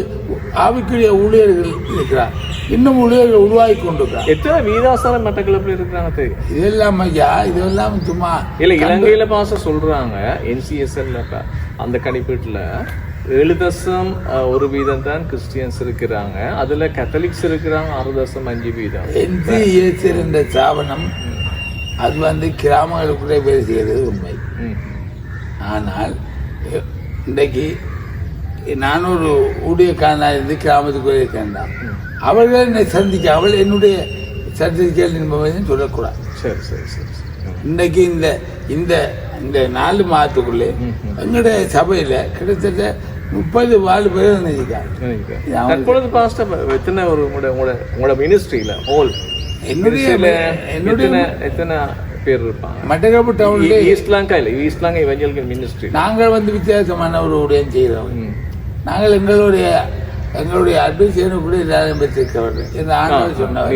ஆவிக்குரிய ஊழியர்கள் இருக்கிறார். இன்னும் ஊழியர்கள் உருவாகி கொண்டிருக்கிறார். எத்தனை வீதாசாரம் மட்டக்களப்பில் இருக்கிறாங்க இதெல்லாம் ஐயா, இதெல்லாம் சும்மா இல்லை. இலங்கையில சொல்றாங்க NCSL அந்த கணிப்பீட்டுல 7.1% தான் கிறிஸ்டியன்ஸ் இருக்கிறாங்க. அதுல கத்தலிக்ஸ் இருக்கிறாங்க 6.5%. NCSL என்ற சாவனம் அது கிராமங்களுக்குள்ளே வேலை செய்கிறது உண்மை. ஆனால் இன்றைக்கு நான் ஒரு ஊழியக்காரனாக இருந்து கிராமத்துக்குள்ளே இருக்கேன்டான். அவர்கள் என்னை அவள் என்னுடைய சர்டிஃபிகேட் என்பதையும் சொல்லக்கூடாது. சரி சரி சரி. இன்றைக்கு இந்த 4 மாதத்துக்குள்ளே எங்களுடைய சபையில் கிட்டத்தட்ட 30 வார்டு பேர் நினைக்கிறாங்க. தற்பொழுது பாஸ்டர் எத்தனை உங்களோட மினிஸ்ட்ரியில என்னுடைய எத்தனை பேர் இருப்பாங்க? மட்டக்களப்பு டவுன்ல ஈஸ்ட்லாங்கா இவஞ்சலிக்கல் மினிஸ்ட்ரி. நாங்கள் வித்தியாசமான ஒரு உடையம் செய்கிறோம். நாங்கள் எங்களுடைய அட்வைஸ் கூட எல்லாரும் பெற்றிருக்கவர்கள் இந்த ஆண்டவர் சொன்னவர்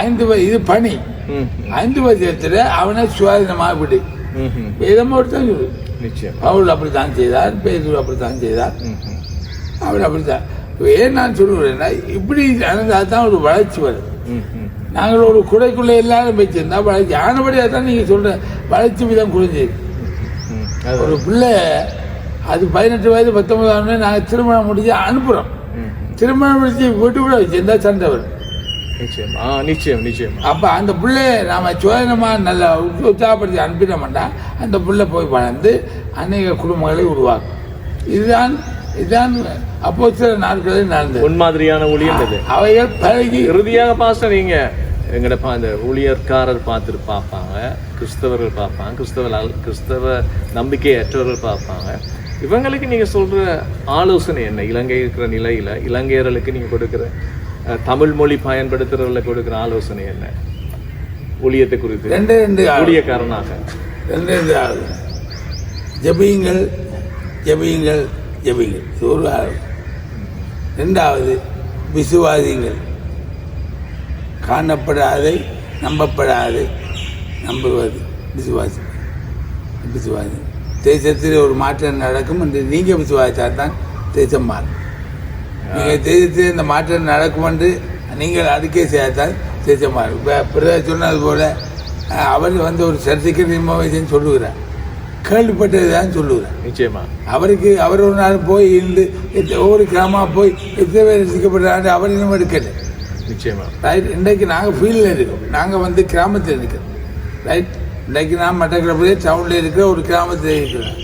5 இது பணி 5 வருஷத்துல அவனை சுவாதீனமாக விடு. வேதமோடு அவள் அப்படித்தான் செய்தார், பேசு அப்படித்தான் செய்தார், அவள் அப்படித்தான். ஏன் நான் சொல்லுவேன்னா, இப்படி தான் ஒரு வளர்ச்சி வருது. நாங்கள் ஒரு குடைக்குள்ளே எல்லாரும் வச்சிருந்தா வளர்ச்சி ஆனபடியாக தான் நீங்கள் சொல்ற வளர்ச்சி விதம் குறைஞ்சது. ஒரு பிள்ளை அது 18 வயது 19 ஆனே நாங்கள் திருமணம் முடிஞ்சு அனுப்புகிறோம். திருமணம் முடிச்சு வீட்டுக்குள்ள வச்சிருந்தா சண்டை வரும். நிச்சயம். அப்போ அந்த பிள்ளைய நாம சுயநமாக நல்லா உற்சாகப்படுத்தி அனுப்பினோம்னா அந்த பிள்ளை போய் வளர்ந்து அநேக குடும்பங்களை உருவாக்கும். இதுதான் அப்போ சில நாட்களில் நடந்தது. முன்மாதிரியான ஊழியர் அவைகள் பழகி இறுதியாக பாஸ்டர் நீங்க எங்கட அந்த ஊழியர்காரர் பார்த்துட்டு பார்ப்பாங்க, கிறிஸ்தவர்கள் பார்ப்பாங்க, கிறிஸ்தவ நம்பிக்கையற்றவர்கள் பார்ப்பாங்க. இவங்களுக்கு நீங்க சொல்ற ஆலோசனை என்ன? இலங்கை இருக்கிற நிலையில இலங்கையர்களுக்கு நீங்க கொடுக்குற தமிழ் மொழி பயன்படுத்துறவர்களுக்கு கொடுக்குற ஆலோசனை என்ன ஊழியத்தை குறித்து? ஊழியக்காரனாக ஜெபியுங்கள். ரெண்டாவது விசுவாசிங்கள். காணப்படாதை நம்பப்படாது நம்புவது விசுவாசி. தேசத்தில் ஒரு மாற்றம் நடக்கும் என்று நீங்கள் விசுவாசித்தால் தான் தேசம் மாறும். நீங்கள் தேசத்தில் இந்த மாற்றம் நடக்கும் என்று நீங்கள் அறிக்கை செய்தால் தேசம் மாறும். இப்போ பிரதமர் சொன்னது போல அவர் ஒரு சர்டிஃபிகேட் இன்ஃபர்மேஷன் சொல்லுகிறார், கேள்விப்பட்டது தான் சொல்லுகிறார். நிச்சயமா அவர் ஒரு நாள் போய் இருந்து ஒவ்வொரு கிராமமாக போய் எத்தனை பேர் ரசிக்கப்படுறாங்க அவர் இன்னும் எடுக்கலை. நிச்சயமா ரைட். இன்றைக்கு நாங்கள் ஃபீல்டில் இருக்கோம், நாங்கள் கிராமத்தில் இருக்கிறோம். ரைட். இன்றைக்கு நான் மட்டக்களப்பிலே டவுனில் இருக்கிற ஒரு கிராமத்தில் இருக்கிறேன்.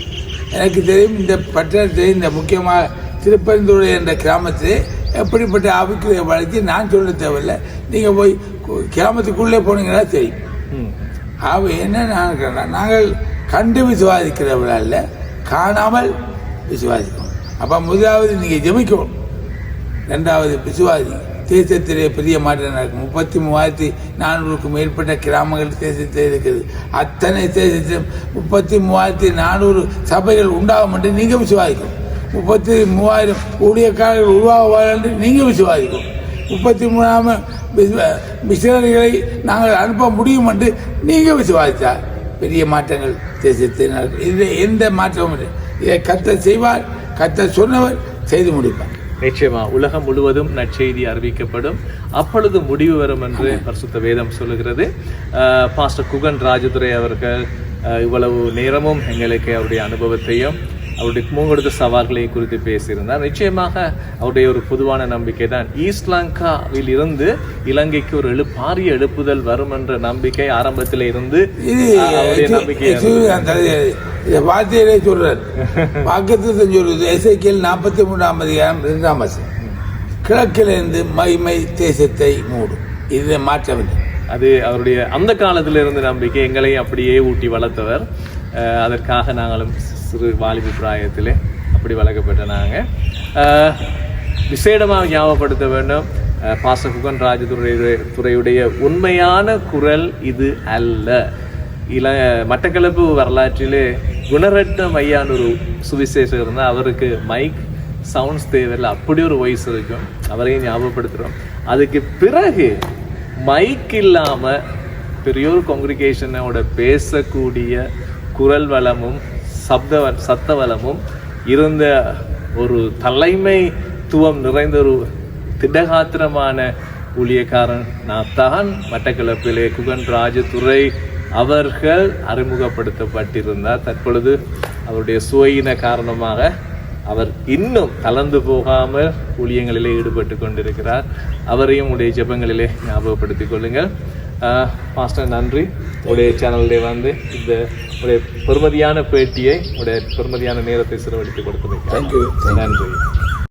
எனக்கு தெரியும் இந்த பட்டணத்தை இந்த முக்கியமாக திருப்பெருந்துறை என்ற கிராமத்திலே எப்படிப்பட்ட ஆவிக்குரிய வளர்ச்சி நான் சொல்ல தேவையில்லை. நீங்கள் போய் கிராமத்துக்குள்ளே போனீங்கன்னா தெரியும். என்ன நாங்கள் கண்டு விசுவாசிக்கிறவர்கள இல்லை, காணாமல் விசுவாசிக்கணும். அப்போ முதலாவது நீங்கள் ஜெபிக்கணும், ரெண்டாவது விசுவாசி. தேசத்திலே பெரிய மாற்றம் நடக்கும். 33,400க்கும் மேற்பட்ட கிராமங்கள் தேசத்தில் இருக்குது. அத்தனை தேசத்திலும் 33,400 சபைகள் உண்டாகும் என்று நீங்கள் விசுவாசிக்கணும். 33,000 ஊழியக்காரர்கள் உருவாகுவார்கள் என்று நீங்கள் விசுவாசிக்கும். 33,000 மிஷனரிகளை நாங்கள் அனுப்ப முடியும் என்று நீங்கள் விசுவாசித்தார். பெரிய மாற்றங்கள் தேசத்தில் இதில் எந்த மாற்றமும் இல்லை. இதை கர்த்தர் செய்வார், கர்த்தர் சொன்னவர் செய்து முடிப்பார். நிச்சயமா உலகம் முழுவதும் நற்செய்தி அறிவிக்கப்படும், அப்பொழுது முடிவு வரும் என்று பரிசுத்த வேதம் சொல்லுகிறது. பாஸ்டர் குகன் ராஜதுரை அவர்கள் இவ்வளவு நேரமும் எங்களுக்கு அவருடைய அனுபவத்தையும் அவருடைய முன்கொடுத்த சவால்களை குறித்து பேசியிருந்தார். நிச்சயமாக அவருடைய ஒரு பொதுவான நம்பிக்கை தான் ஸ்ரீலங்காவில் இருந்து இலங்கைக்கு ஒரு பாரிய எழுப்புதல் வரும் என்ற நம்பிக்கை ஆரம்பத்தில் இருந்து அவருடைய நம்பிக்கை வார்த்தையிலே சொல்றார். வாக்குத்தத்தம் சொல்றது எசேக்கியேல் 43:2 கிழக்கிலிருந்து மகிமை தேசத்தை மூடும். இது மாற்றவில்லை. அது அவருடைய அந்த காலத்தில் இருந்த நம்பிக்கை எங்களையும் அப்படியே ஊட்டி வளர்த்தவர். அதற்காக நாங்களும் சிறு வாலிப பிராயத்திலே அப்படி வளர்க்கப்பட்ட நாங்கள் விசேடமாக ஞாபகப்படுத்த வேண்டும். பாஸ்டர் குகன் ராஜதுரையுடைய உண்மையான குரல் இது அல்ல. மட்டக்களப்பு வரலாற்றிலே குணரட்னம் ஐயான்னு ஒரு சுவிசேஷம் இருந்தால் அவருக்கு மைக் சவுண்ட்ஸ் தேவையில்லை, அப்படி ஒரு வாய்ஸ் இருக்கும். அவரையும் ஞாபகப்படுத்துகிறோம். அதுக்கு பிறகு மைக் இல்லாமல் பெரிய ஒரு காங்கிரிகேஷனோட பேசக்கூடிய குரல் வளமும் சத்த வளமும் இருந்த ஒரு தலைமைத்துவம் நிறைந்த ஒரு திடகாத்திரமான ஊழியக்காரன் நான் மட்டக்களப்பிலே குகன் ராஜதுரை அவர்கள் அறிமுகப்படுத்தப்பட்டிருந்தார். தற்பொழுது அவருடைய சுவையின காரணமாக அவர் இன்னும் கலந்து போகாமல் ஊழியங்களிலே ஈடுபட்டு கொண்டிருக்கிறார். அவரையும் உடைய ஜெபங்களிலே ஞாபகப்படுத்திக் கொள்ளுங்கள். மாஸ்டர் நன்றி, உடைய சேனலிலே வந்து இந்த உடைய பெருமதியான பேட்டியை, உடைய பெருமதியான நேரத்தை செலவழித்து கொடுத்ததுக்கு நன்றி.